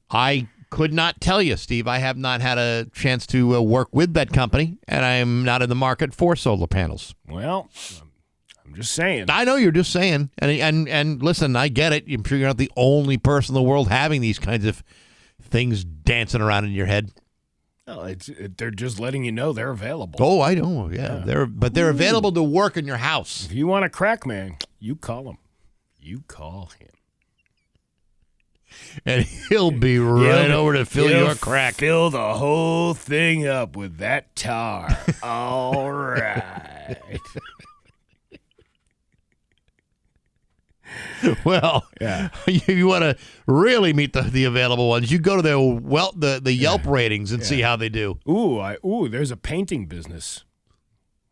I could not tell you, Steve. I have not had a chance to work with that company, and I am not in the market for solar panels. Well, I'm just saying. I know you're just saying. And listen, I get it. I'm sure you're not the only person in the world having these kinds of things dancing around in your head. Well, they're just letting you know they're available. Oh, I know. Yeah. They're available to work in your house. If you want a crack man, you call him. You call him. And he'll be over to fill your crack. Fill the whole thing up with that tar. All right. Well, if you want to really meet the available ones, you go to the Yelp ratings and see how they do. Ooh, there's a painting business.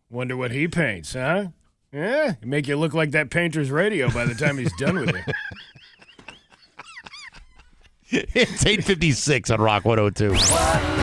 Wonder what he paints, huh? Yeah, make you look like that painter's radio by the time he's done with it. It's 8:56 on Rock 102.